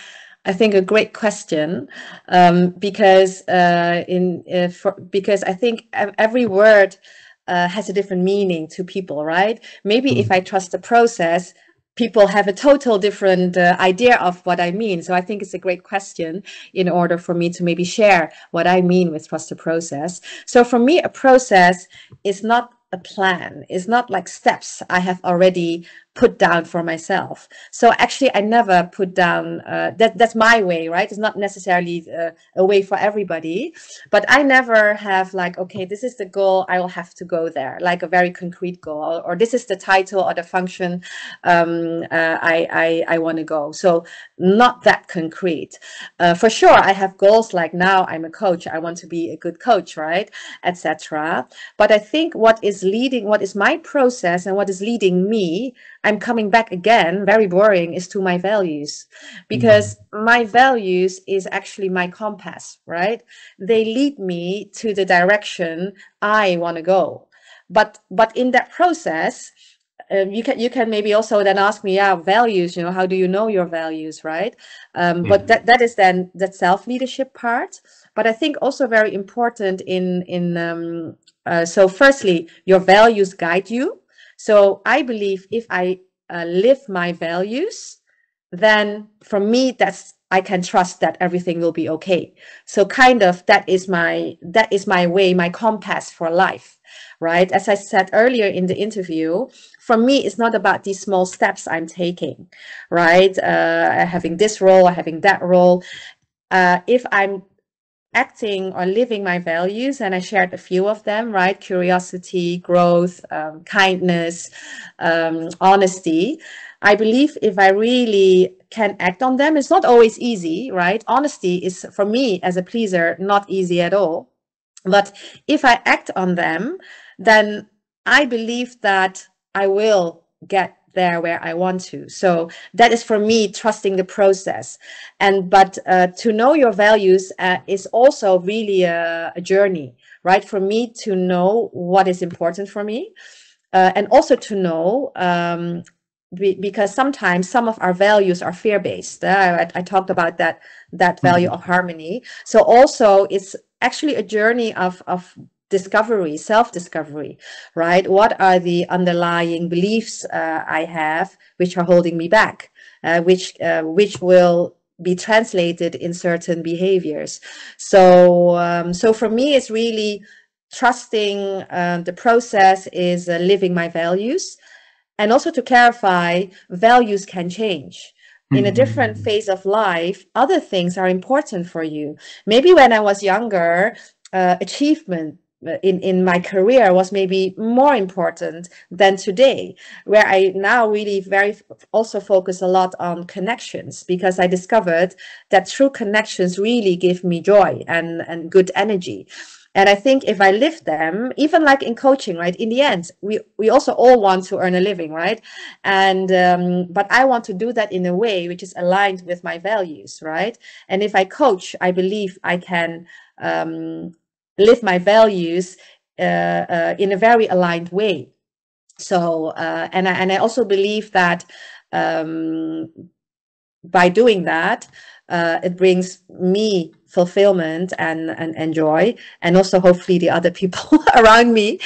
I think a great question, because because I think every word has a different meaning to people, right? Maybe if I trust the process, people have a total different idea of what I mean. So I think it's a great question in order for me to maybe share what I mean with trust the process. So for me, a process is not a plan. It's not like steps I have already put down for myself. So actually, I never put down, that's my way, right? It's not necessarily a way for everybody, but I never have like, okay, this is the goal, I will have to go there, like a very concrete goal, or this is the title or the function I want to go. So not that concrete. For sure, I have goals like now I'm a coach, I want to be a good coach, right? Etc. But I think what is my process and what is leading me, I'm coming back again, very boring, is to my values, because my values is actually my compass, right? They lead me to the direction I want to go. But in that process, you can maybe also then ask me, values, you know, how do you know your values, right? But that is then that self-leadership part. But I think also very important so firstly, your values guide you. So I believe if I live my values, then for me, I can trust that everything will be okay. So kind of that is my way, my compass for life, right? As I said earlier in the interview, for me, it's not about these small steps I'm taking, right? Having this role or having that role. If I'm acting or living my values, and I shared a few of them, right? Curiosity, growth, kindness, honesty. I believe if I really can act on them, it's not always easy, right? Honesty is, for me as a pleaser, not easy at all. But if I act on them, then I believe that I will get there where I want to. So that is for me trusting the process. But to know your values is also really a journey, right? For me to know what is important for me, and also to know because sometimes some of our values are fear-based. I talked about that value of harmony. So also it's actually a journey of discovery, self-discovery, right? What are the underlying beliefs I have which are holding me back, which will be translated in certain behaviors. So for me, it's really trusting the process is living my values. And also to clarify, values can change. In a different phase of life, other things are important for you. Maybe when I was younger, achievement in my career was maybe more important than today, where I now really also focus a lot on connections, because I discovered that true connections really give me joy and good energy. And I think if I live them, even like in coaching, right, in the end, we also all want to earn a living, right? And but I want to do that in a way which is aligned with my values, right? And if I coach, I believe I can live my values in a very aligned way. So and I also believe that by doing that, it brings me fulfillment and joy, and also hopefully the other people around me,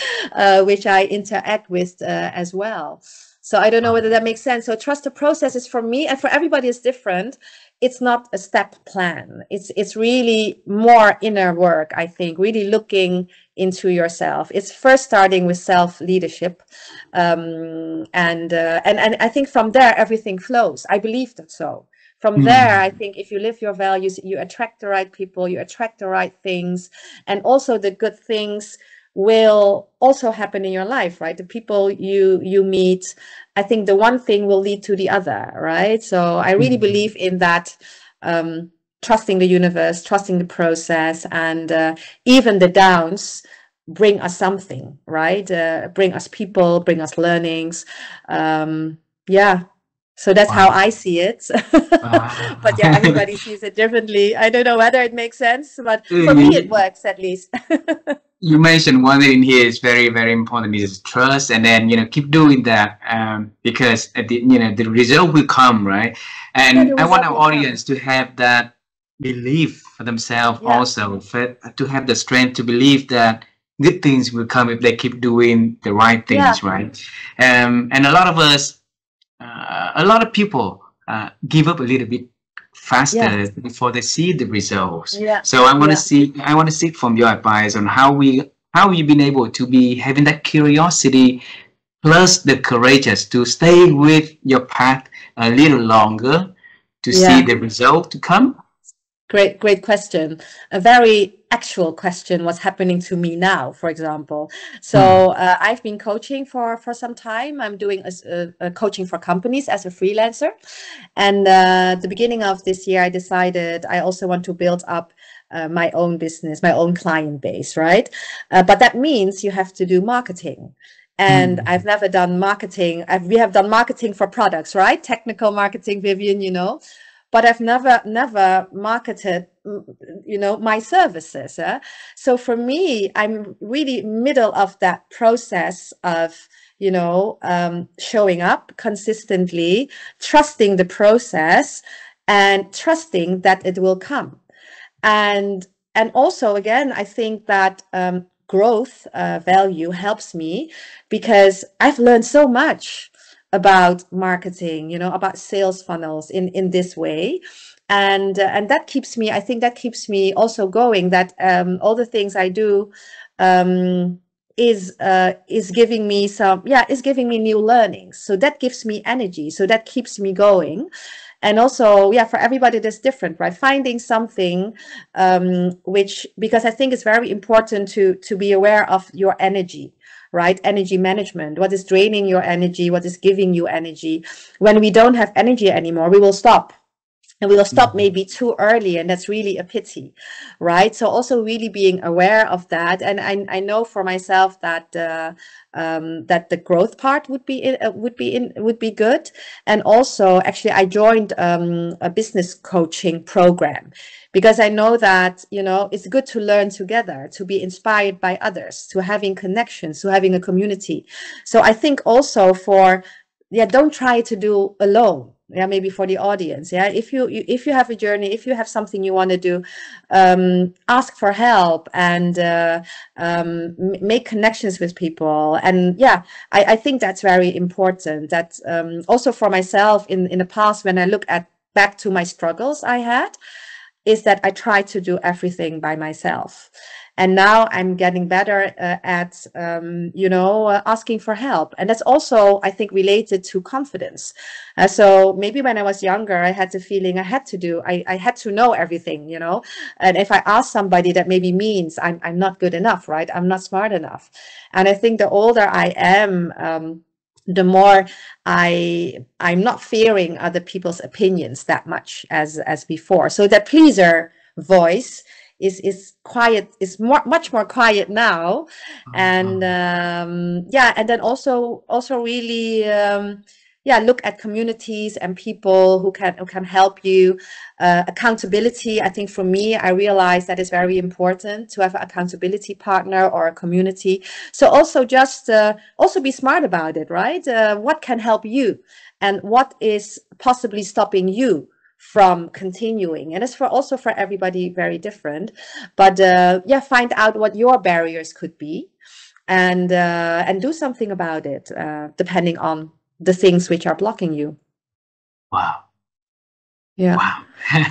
which I interact with as well. So I don't know whether that makes sense. So trust the process is, for me, and for everybody is different. It's not a step plan. It's really more inner work, I think, really looking into yourself. It's first starting with self-leadership. And I think from there, everything flows. I believe that so. From there, I think if you live your values, you attract the right people, you attract the right things, and also the good things will also happen in your life, right? The people you meet, I think the one thing will lead to the other, right? So I really believe in that, trusting the universe, trusting the process, and even the downs bring us something, right? Bring us people, bring us learnings. Yeah. So that's how I see it. But yeah, everybody sees it differently. I don't know whether it makes sense, but for me, it works at least. You mentioned one thing here is very, very important, is trust, and then, keep doing that, because at the, the result will come, right? And I want our audience to have that belief for themselves also, to have the strength to believe that good things will come if they keep doing the right things, right? And a lot of us, a lot of people give up a little bit faster before they see the results. So I want to seek from your advice on how you've been able to be having that curiosity plus the courageous to stay with your path a little longer to see the result to come. Great question. A very actual question, what's happening to me now, for example. So I've been coaching for some time. I'm doing a coaching for companies as a freelancer. And the beginning of this year, I decided I also want to build up my own business, my own client base, right? But that means you have to do marketing. And I've never done marketing. We have done marketing for products, right? Technical marketing, Vivian, but I've never marketed, my services. So for me, I'm really middle of that process of, showing up consistently, trusting the process, and trusting that it will come. And also, again, I think that growth value helps me because I've learned so much about marketing, about sales funnels in this way. And that keeps me, I think that keeps me also going, that all the things I do is giving me is giving me new learnings. So that gives me energy. So that keeps me going. And also, for everybody that's different, right? Finding something because I think it's very important to be aware of your energy. Right? Energy management. What is draining your energy? What is giving you energy? When we don't have energy anymore, we will stop. And we will stop maybe too early, and that's really a pity, right? So also really being aware of that. And I know for myself that that the growth part would be good. And also, actually, I joined a business coaching program, because I know that, it's good to learn together, to be inspired by others, to having connections, to having a community. So I think also don't try to do alone. Maybe for the audience. If you have a journey, if you have something you want to do, ask for help and make connections with people. And I think that's very important. That also for myself in the past, when I look back to my struggles I had, is that I tried to do everything by myself. And now I'm getting better at, asking for help. And that's also, I think, related to confidence. So maybe when I was younger, I had the feeling I had to know everything, And if I ask somebody, that maybe means I'm not good enough, right? I'm not smart enough. And I think the older I am, the more I'm not fearing other people's opinions that much as before. So that pleaser voice is quiet, is much more quiet now. And and then also really look at communities and people who can help you. Accountability, I think for me, I realized that is very important to have an accountability partner or a community. So also just also be smart about it, right? What can help you, and what is possibly stopping you from continuing. And it's also for everybody very different. But yeah, find out what your barriers could be, and do something about it, depending on the things which are blocking you. Wow. Yeah. Wow.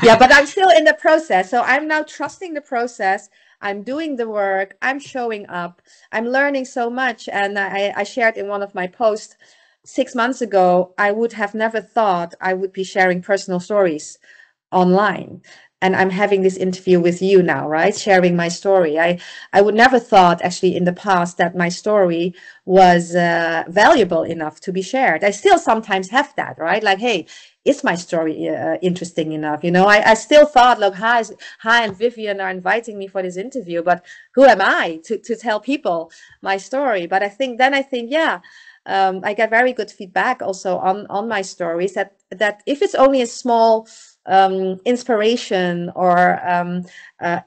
Yeah, but I'm still in the process. So I'm now trusting the process. I'm doing the work. I'm showing up. I'm learning so much. And I shared in one of my posts 6 months ago, I would have never thought I would be sharing personal stories online. And I'm having this interview with you now, right? Sharing my story. I would never thought actually in the past that my story was valuable enough to be shared. I still sometimes have that, right? Like, hey, is my story interesting enough? You know, I still thought, look, hi, and Vivian are inviting me for this interview, but who am I to tell people my story? But I think, yeah, I get very good feedback also on my stories, that if it's only a small inspiration or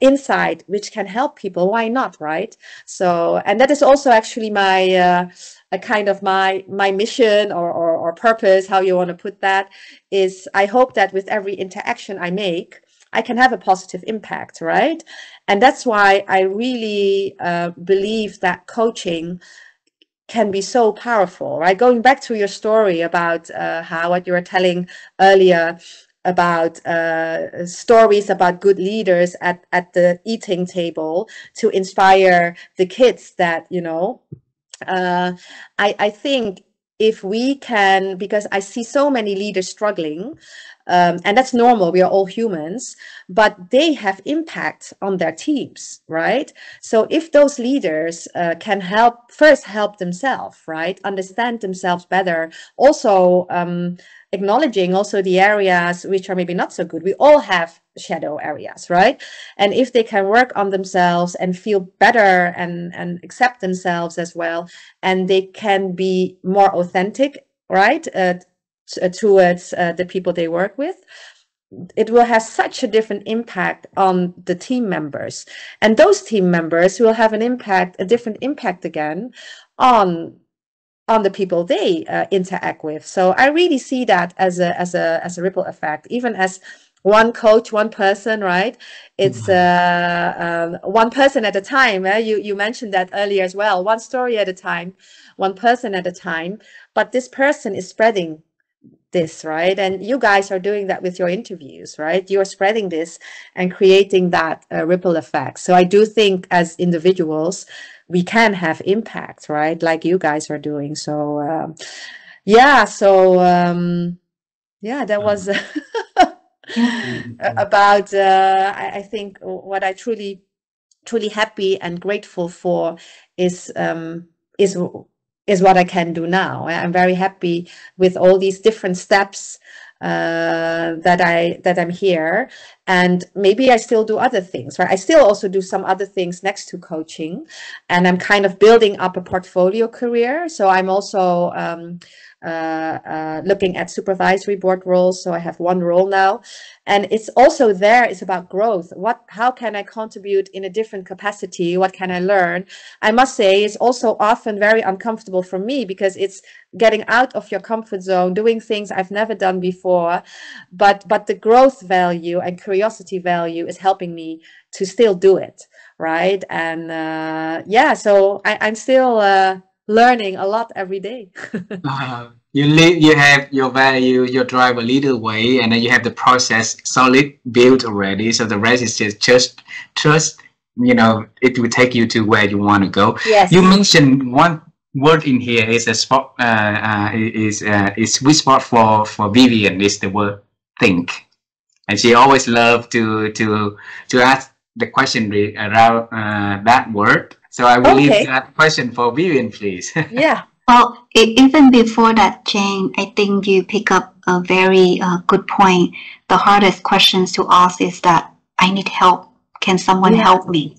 insight which can help people, why not, right? So, and that is also actually my a kind of my mission or purpose, how you want to put that, is I hope that with every interaction I make, I can have a positive impact, right? And that's why I really believe that coaching can be so powerful, right? Going back to your story about how what you were telling earlier about stories about good leaders at the eating table to inspire the kids, that, you know, I think if we can, because I see so many leaders struggling, and that's normal, we are all humans, but they have impact on their teams, right? So if those leaders can first help themselves, right, understand themselves better, also acknowledging also the areas which are maybe not so good. We all have shadow areas, right? And if they can work on themselves and feel better and accept themselves as well, and they can be more authentic, right, towards the people they work with, it will have such a different impact on the team members. And those team members will have a different impact again on the people they interact with. So I really see that as a ripple effect, even as one coach, one person, right? It's one person at a time. You mentioned that earlier as well. One story at a time, one person at a time. But this person is spreading this, right? And you guys are doing that with your interviews, right? You're spreading this and creating that ripple effect. So I do think as individuals, we can have impact, right? Like you guys are doing. So yeah, so yeah, that was about I think what I truly happy and grateful for is what I can do now. I'm very happy with all these different steps that I'm here, and maybe I still do other things, right? I still also do some other things next to coaching, and I'm kind of building up a portfolio career. So I'm also looking at supervisory board roles. So I have one role now, and it's also it's about growth. How can I contribute in a different capacity? What can I learn? I must say it's also often very uncomfortable for me, because it's getting out of your comfort zone, doing things I've never done before, but the growth value and curiosity value is helping me to still do it, right? And yeah, so I'm still learning a lot every day. You have your value, your drive a little way, and then you have the process solid built already. So the rest is just trust. You know, it will take you to where you want to go. Yes. You mentioned one word in here is a spot. Is sweet spot for Vivian is the word think, and she always loved to ask the question around that word. So I will leave that question for Vivian, please. Yeah. Well, even before that, Jane, I think you pick up a very good point. The hardest questions to ask is that I need help. Can someone help me?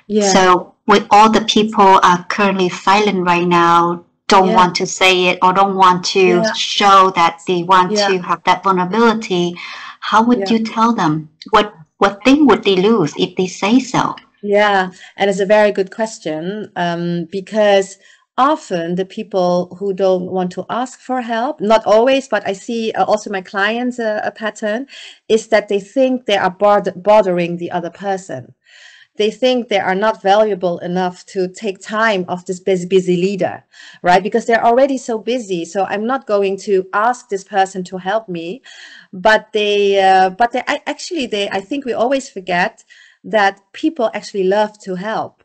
Yeah. So with all the people are currently silent right now, don't want to say it or don't want to show that they want to have that vulnerability, how would you tell them? What thing would they lose if they say so? Yeah, and it's a very good question, because often the people who don't want to ask for help, not always, but I see also my clients a pattern, is that they think they are bothering the other person. They think they are not valuable enough to take time of this busy leader, right? Because they're already so busy. So I'm not going to ask this person to help me, but I think we always forget that people actually love to help.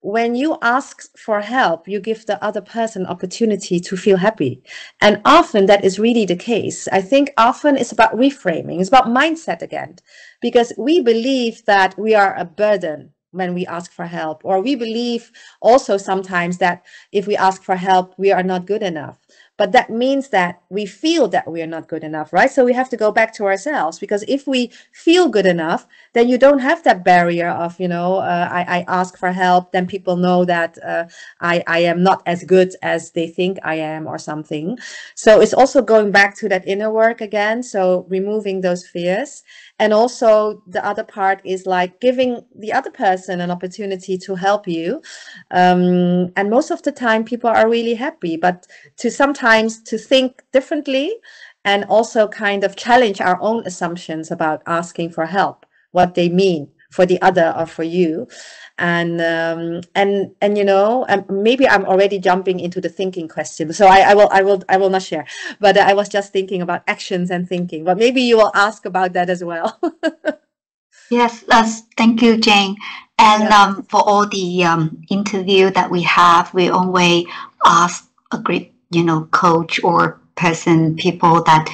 When you ask for help, you give the other person opportunity to feel happy. And often that is really the case. I think often it's about reframing. It's about mindset again, because we believe that we are a burden when we ask for help, or we believe also sometimes that if we ask for help, we are not good enough. But that means that we feel that we are not good enough, right? So we have to go back to ourselves, because if we feel good enough, then you don't have that barrier of, I ask for help, then people know that I am not as good as they think I am or something. So it's also going back to that inner work again. So removing those fears. And also the other part is like giving the other person an opportunity to help you. And most of the time people are really happy, but sometimes to think differently and also kind of challenge our own assumptions about asking for help, what they mean for the other or for you. And maybe I'm already jumping into the thinking question, so I will not share, but I was just thinking about actions and thinking, but maybe you will ask about that as well. Yes, thank you, Jane. And for all the interview that we have, we always ask a great, coach or people that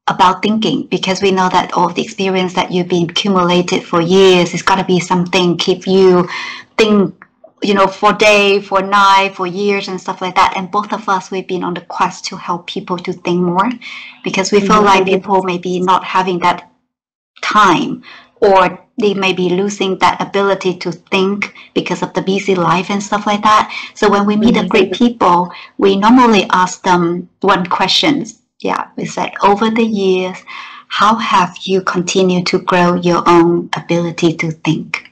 about thinking, because we know that all the experience that you've been accumulated for years, it's got to be something keep you think, for day, for night, for years and stuff like that. And both of us, we've been on the quest to help people to think more, because we feel like people may be not having that time, or they may be losing that ability to think because of the busy life and stuff like that. So when we meet a great people, we normally ask them one question. Yeah, we said, over the years, how have you continued to grow your own ability to think?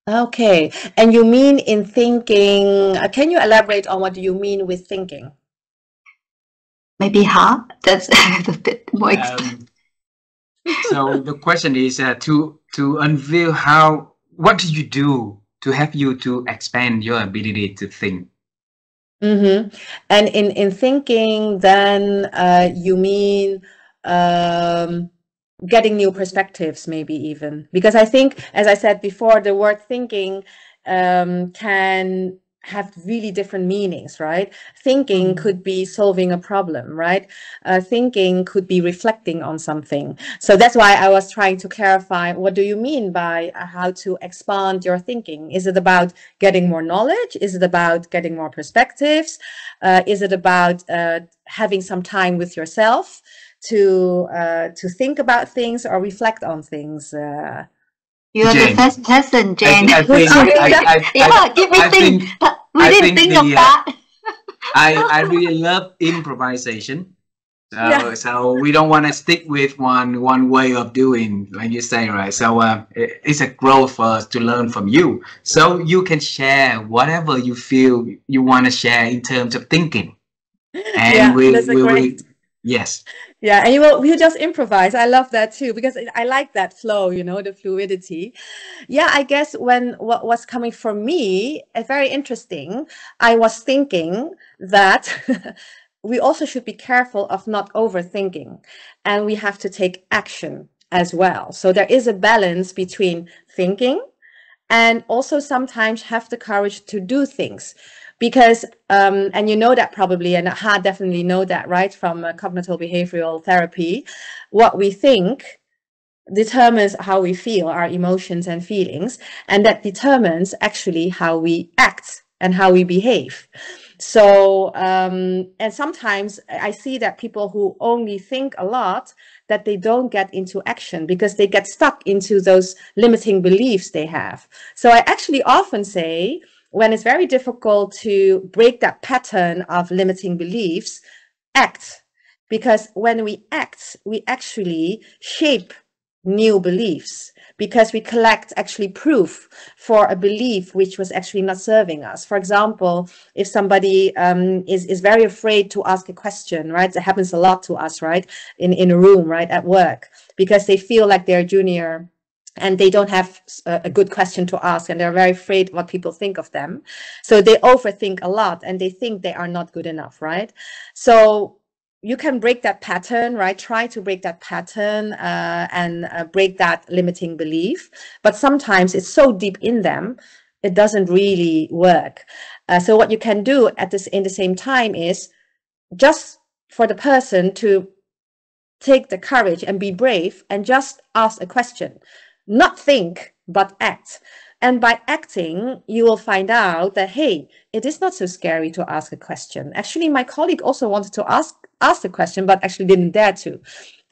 Okay. And you mean in thinking, can you elaborate on what do you mean with thinking? Maybe that's a bit more So the question is to unveil what do you do to help you to expand your ability to think? And in thinking, then you mean getting new perspectives, maybe even, because I think, as I said before, the word thinking can have really different meanings, right? Thinking could be solving a problem, right? Thinking could be reflecting on something. So that's why I was trying to clarify, what do you mean by how to expand your thinking? Is it about getting more knowledge? Is it about getting more perspectives? Is it about having some time with yourself to think about things or reflect on things? You're Jane. the first person, Jane. I think, give me think. We didn't think of that. I really love improvisation. So we don't want to stick with one way of doing, like you say, right? So it's a growth for us to learn from you. So you can share whatever you feel you want to share in terms of thinking. And yes. Yeah, and you just improvise. I love that too, because I like that flow, the fluidity. Yeah, I guess what was coming for me, very interesting, I was thinking that we also should be careful of not overthinking, and we have to take action as well. So there is a balance between thinking and also sometimes have the courage to do things. Because, and you know that probably, and I definitely know that, right, from cognitive behavioral therapy, what we think determines how we feel, our emotions and feelings, and that determines actually how we act and how we behave. So, and sometimes I see that people who only think a lot, that they don't get into action because they get stuck into those limiting beliefs they have. So I actually often say, when it's very difficult to break that pattern of limiting beliefs, act. Because when we act, we actually shape new beliefs, because we collect actually proof for a belief which was actually not serving us. For example, if somebody is very afraid to ask a question, right? That happens a lot to us, right? In a room, right? At work, because they feel like they're junior and they don't have a good question to ask, and they're very afraid what people think of them. So they overthink a lot and they think they are not good enough, right? So you can break that pattern, right? Try to break that pattern and break that limiting belief. But sometimes it's so deep in them, it doesn't really work. So what you can do in the same time is just for the person to take the courage and be brave and just ask a question. Not think, but act. And by acting, you will find out that, hey, it is not so scary to ask a question. Actually, my colleague also wanted to ask the question, but actually didn't dare to.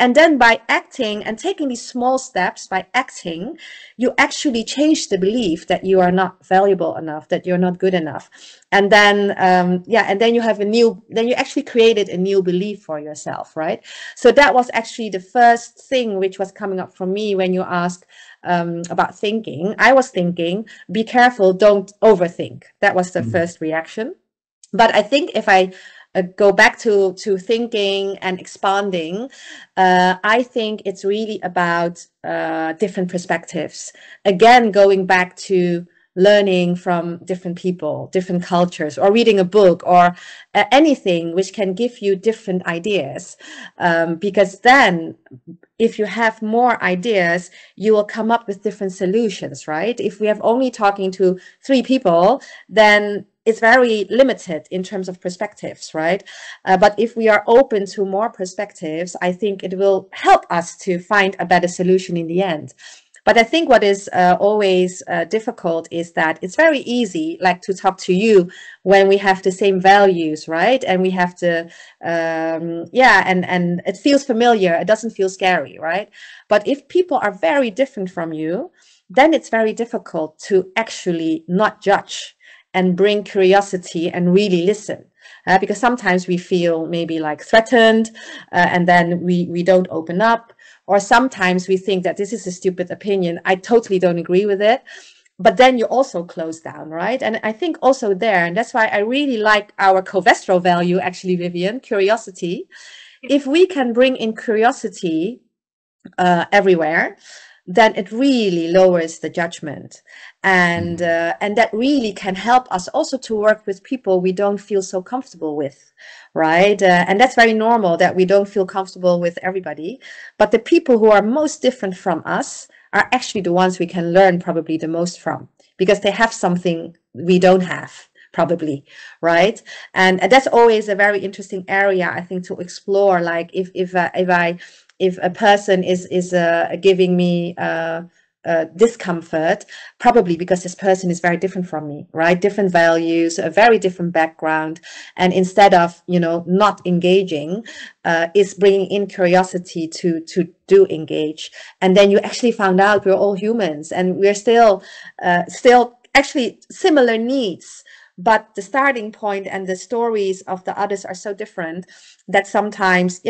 And then by acting and taking these small steps, by acting, you actually change the belief that you are not valuable enough, that you're not good enough. And then, and then you have then you actually created a new belief for yourself, right? So that was actually the first thing which was coming up for me when you ask about thinking. I was thinking, be careful, don't overthink. That was the first reaction. But I think if I go back to thinking and expanding, I think it's really about different perspectives. Again, going back to learning from different people, different cultures, or reading a book, or anything which can give you different ideas. Because then, if you have more ideas, you will come up with different solutions, right? If we have only talking to 3 people, then it's very limited in terms of perspectives, right? But if we are open to more perspectives, I think it will help us to find a better solution in the end. But I think what is always difficult is that it's very easy, like, to talk to you when we have the same values, right? And we have to, and it feels familiar. It doesn't feel scary, right? But if people are very different from you, then it's very difficult to actually not judge and bring curiosity and really listen. Because sometimes we feel maybe like threatened, and then we don't open up. Or sometimes we think that this is a stupid opinion. I totally don't agree with it. But then you also close down, right? And I think also there, and that's why I really like our Covestro value, actually, Vivian, curiosity. If we can bring in curiosity everywhere, then it really lowers the judgment. And that really can help us also to work with people we don't feel so comfortable with, right? And that's very normal that we don't feel comfortable with everybody. But the people who are most different from us are actually the ones we can learn probably the most from, because they have something we don't have, probably, right? And that's always a very interesting area, I think, to explore. Like if a person is giving me discomfort, probably because this person is very different from me, right? Different values, a very different background. And instead of, not engaging, is bringing in curiosity to do engage. And then you actually found out we're all humans and we're still actually similar needs. But the starting point and the stories of the others are so different that sometimes,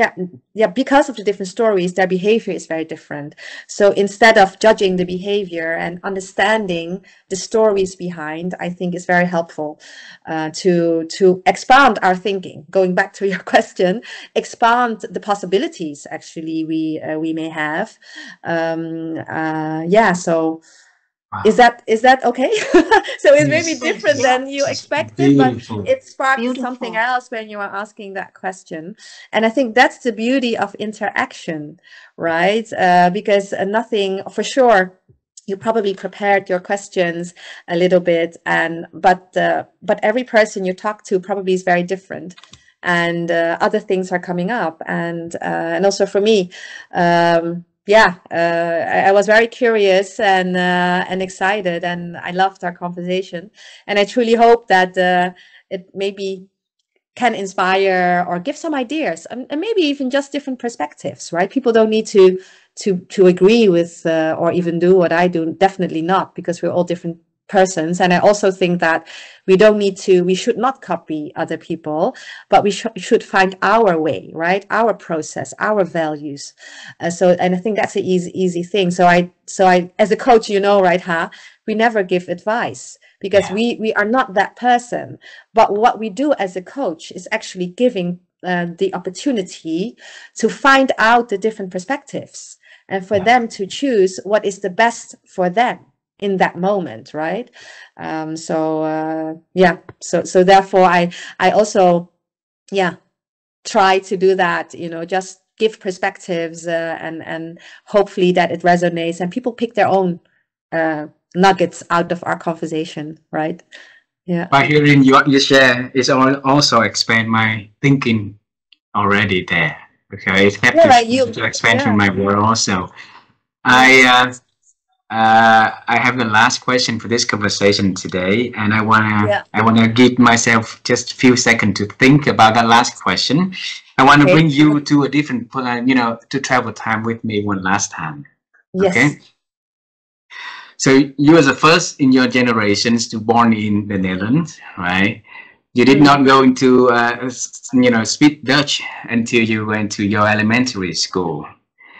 because of the different stories, their behavior is very different. So instead of judging the behavior and understanding the stories behind, I think is very helpful to expand our thinking. Going back to your question, expand the possibilities actually we may have. So. Wow. Is that okay? So it's maybe different than you expected, but it sparked something else when you were asking that question. And I think that's the beauty of interaction, right? Because nothing, for sure, you probably prepared your questions a little bit, but every person you talk to probably is very different, and other things are coming up, and also for me. I was very curious and excited, and I loved our conversation. And I truly hope that it maybe can inspire or give some ideas, and maybe even just different perspectives, right? People don't need to agree with or even do what I do. Definitely not, because we're all different persons. And I also think that we should not copy other people, but we should find our way, right? Our process, our values. And I think that's an easy thing. So I, as a coach, you know, right, we never give advice because we are not that person. But what we do as a coach is actually giving the opportunity to find out the different perspectives and for them to choose what is the best for them in that moment, right? So therefore I also try to do that, you know, just give perspectives and hopefully that it resonates and people pick their own nuggets out of our conversation, right? Yeah. By hearing your share, it's also expand my thinking already there. Okay, it helps to expand in my world also. I have the last question for this conversation today, and I wanna give myself just a few seconds to think about that last question. I want to bring you to a different, to travel time with me one last time. Yes. Okay. So you are the first in your generations to born in the Netherlands, right? You did not go into, speak Dutch until you went to your elementary school.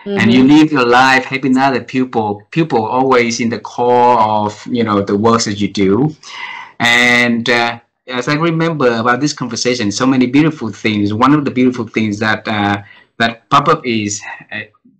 And you live your life helping other people always in the core of, the work that you do. And as I remember about this conversation, so many beautiful things. One of the beautiful things that pop up is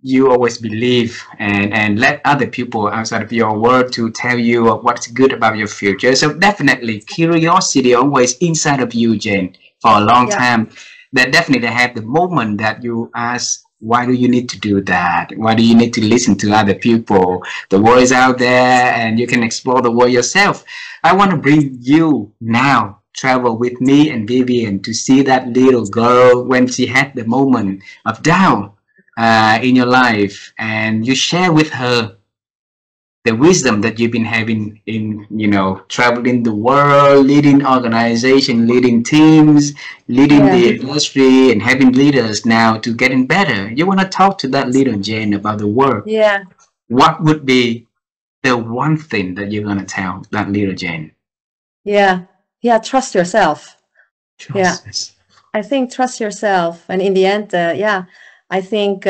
you always believe and let other people outside of your world to tell you what's good about your future. So definitely curiosity always inside of you, Jane, for a long time. That definitely have the moment that you ask, why do you need to do that? Why do you need to listen to other people? The world is out there and you can explore the world yourself. I want to bring you now, travel with me and Vivian to see that little girl when she had the moment of doubt in your life, and you share with her the wisdom that you've been having in, traveling the world, leading organization, leading teams, leading the industry, and having leaders now to getting better. You want to talk to that little Jane about the work. Yeah. What would be the one thing that you're going to tell that little Jane? Yeah. Trust yourself. I think trust yourself. And in the end, I think,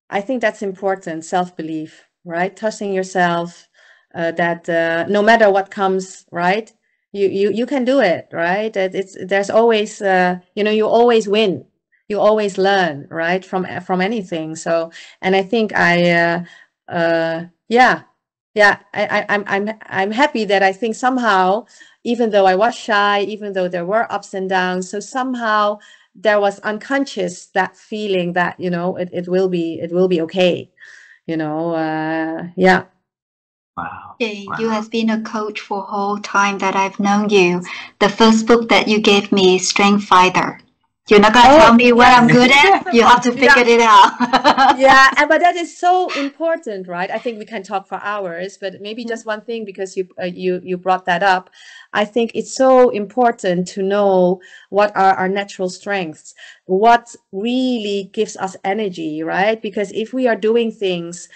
I think that's important. Self-belief, right? Trusting yourself, that no matter what comes, right? You can do it, right? There's always, you always win. You always learn, right? From anything. So, and I think I'm happy that I think somehow, even though I was shy, even though there were ups and downs, so somehow there was unconscious that feeling that, it will be okay, Wow. You have been a coach for the whole time that I've known you. The first book that you gave me, Strength Fighter. You're not going to tell me what I'm good at. You have to figure it out. But that is so important, right? I think we can talk for hours, but maybe just one thing, because you brought that up. I think it's so important to know what are our natural strengths, what really gives us energy, right? Because if we are doing things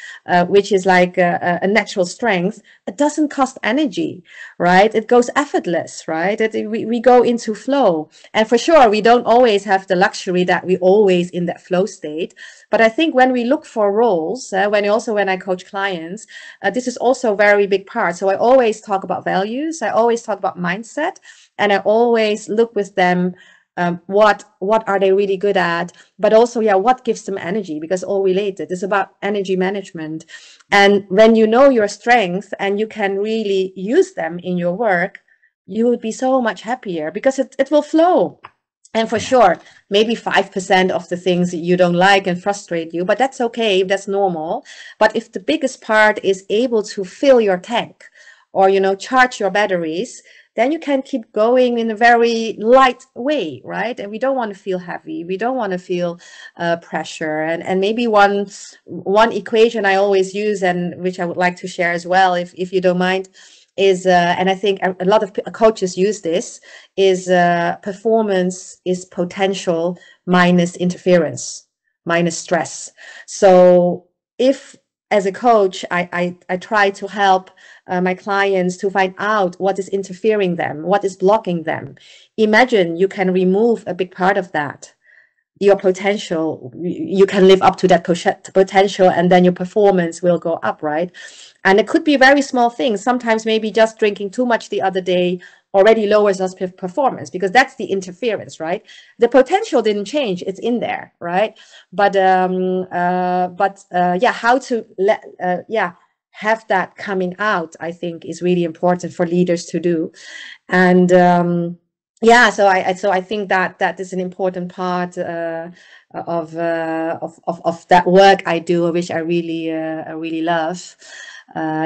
which is like a natural strength, it doesn't cost energy, right? It goes effortless, right? We go into flow. And for sure, we don't always have the luxury that we always in that flow state. But I think when we look for roles, when I coach clients, this is also a very big part. So I always talk about values. I always talk about mindset, and I always look with them, what are they really good at, but also, what gives them energy, because all related is about energy management. And when you know your strengths and you can really use them in your work, you will be so much happier because it will flow. And for sure, maybe 5% of the things that you don't like and frustrate you, but that's okay, that's normal. But if the biggest part is able to fill your tank or, charge your batteries, then you can keep going in a very light way, right? And we don't want to feel heavy. We don't want to feel pressure. And maybe one equation I always use, and which I would like to share as well, if you don't mind, is, and I think a lot of coaches use this, is performance is potential minus interference, minus stress. So if as a coach, I try to help my clients to find out what is interfering them, what is blocking them. Imagine you can remove a big part of that, your potential, you can live up to that potential, and then your performance will go up, right? And it could be very small things. Sometimes maybe just drinking too much the other day already lowers us performance, because that's the interference, right? The potential didn't change, it's in there, right? But yeah, how to let have that coming out, I think, is really important for leaders to do. And yeah, so I think that is an important part of that work I do, which I really love.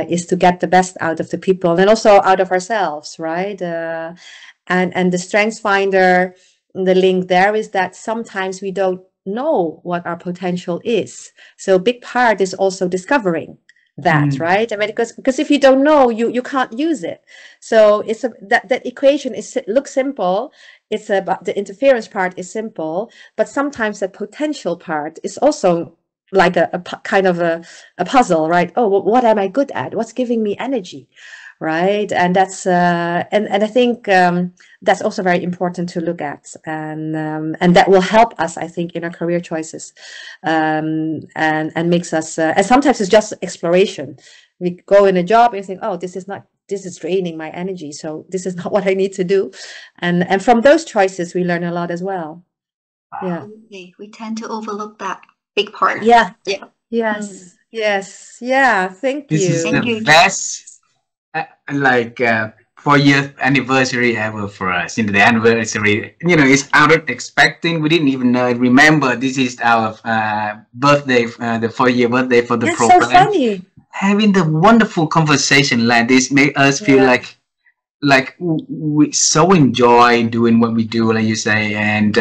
Is to get the best out of the people and also out of ourselves, right? And the Strengths Finder, the link there is that sometimes we don't know what our potential is. So a big part is also discovering that, right? I mean, because if you don't know, you can't use it. So it's that equation looks simple. It's about the interference part is simple, but sometimes that potential part is also like a kind of a puzzle, right? Oh, what am I good at? What's giving me energy, right? And that's and I think that's also very important to look at, and that will help us, I think, in our career choices, and makes us. And sometimes it's just exploration. We go in a job and think, oh, this is draining my energy, so this is not what I need to do, and from those choices we learn a lot as well. Yeah, absolutely. We tend to overlook that big part. Yeah. Yes. Yes. Yeah. Thank you. This is the best, 4-year anniversary ever for us. The anniversary, it's out of expecting. We didn't even remember this is our birthday, the 4-year birthday for the program. That's so funny. Having the wonderful conversation like this make us feel like we so enjoy doing what we do, like you say, and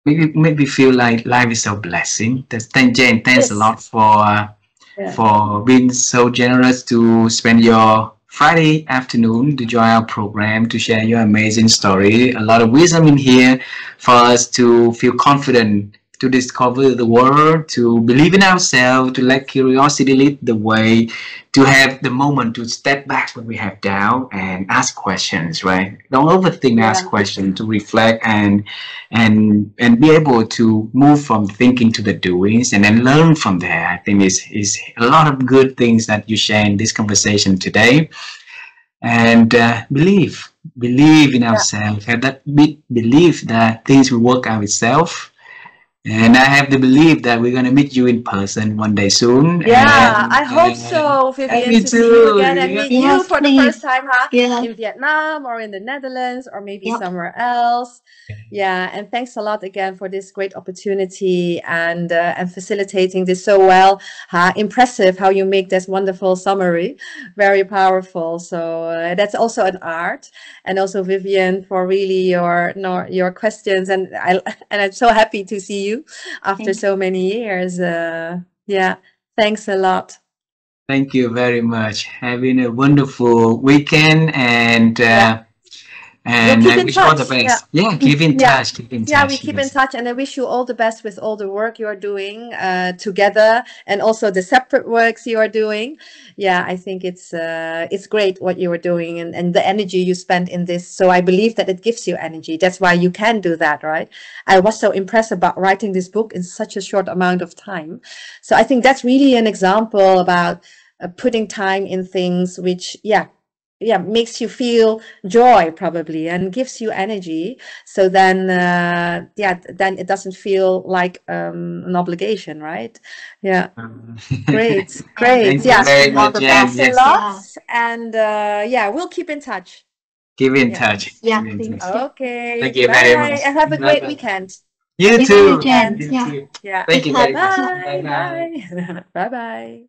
make me feel like life is so blessing. Thanks, Jane. Thanks a lot for being so generous to spend your Friday afternoon to join our program, to share your amazing story. A lot of wisdom in here for us to feel confident, to discover the world, to believe in ourselves, to let curiosity lead the way, to have the moment to step back when we have doubt and ask questions, right? Don't overthink, ask questions, to reflect and be able to move from thinking to the doings and then learn from there. I think is a lot of good things that you share in this conversation today. And believe in ourselves, have that big belief that things will work out itself. And I have the belief that we're going to meet you in person one day soon. Yeah, and I hope so, Vivian, to see you again and meet you for the first time, in Vietnam or in the Netherlands or maybe somewhere else. Yeah, and thanks a lot again for this great opportunity and facilitating this so well. Impressive how you make this wonderful summary, very powerful. So that's also an art. And also Vivian for really your questions, and I'm so happy to see you after so many years. Yeah, thanks a lot. Thank you very much. Having a wonderful weekend, and I wish you all the best. Keep in touch. Keep in touch. Yeah, we keep in touch, and I wish you all the best with all the work you are doing together, and also the separate works you are doing. Yeah, I think it's great what you are doing, and the energy you spend in this. So I believe that it gives you energy. That's why you can do that, right? I was so impressed about writing this book in such a short amount of time. So I think that's really an example about putting time in things which, makes you feel joy probably and gives you energy. So then, then it doesn't feel like an obligation, right? Yeah. Great. Thank you very much, Thanks a lot. And we'll keep in touch. Keep in touch. Yeah. Okay. Thank you very much. And have a great weekend. You too. Yeah. Thank you very much. Bye. Bye. Bye.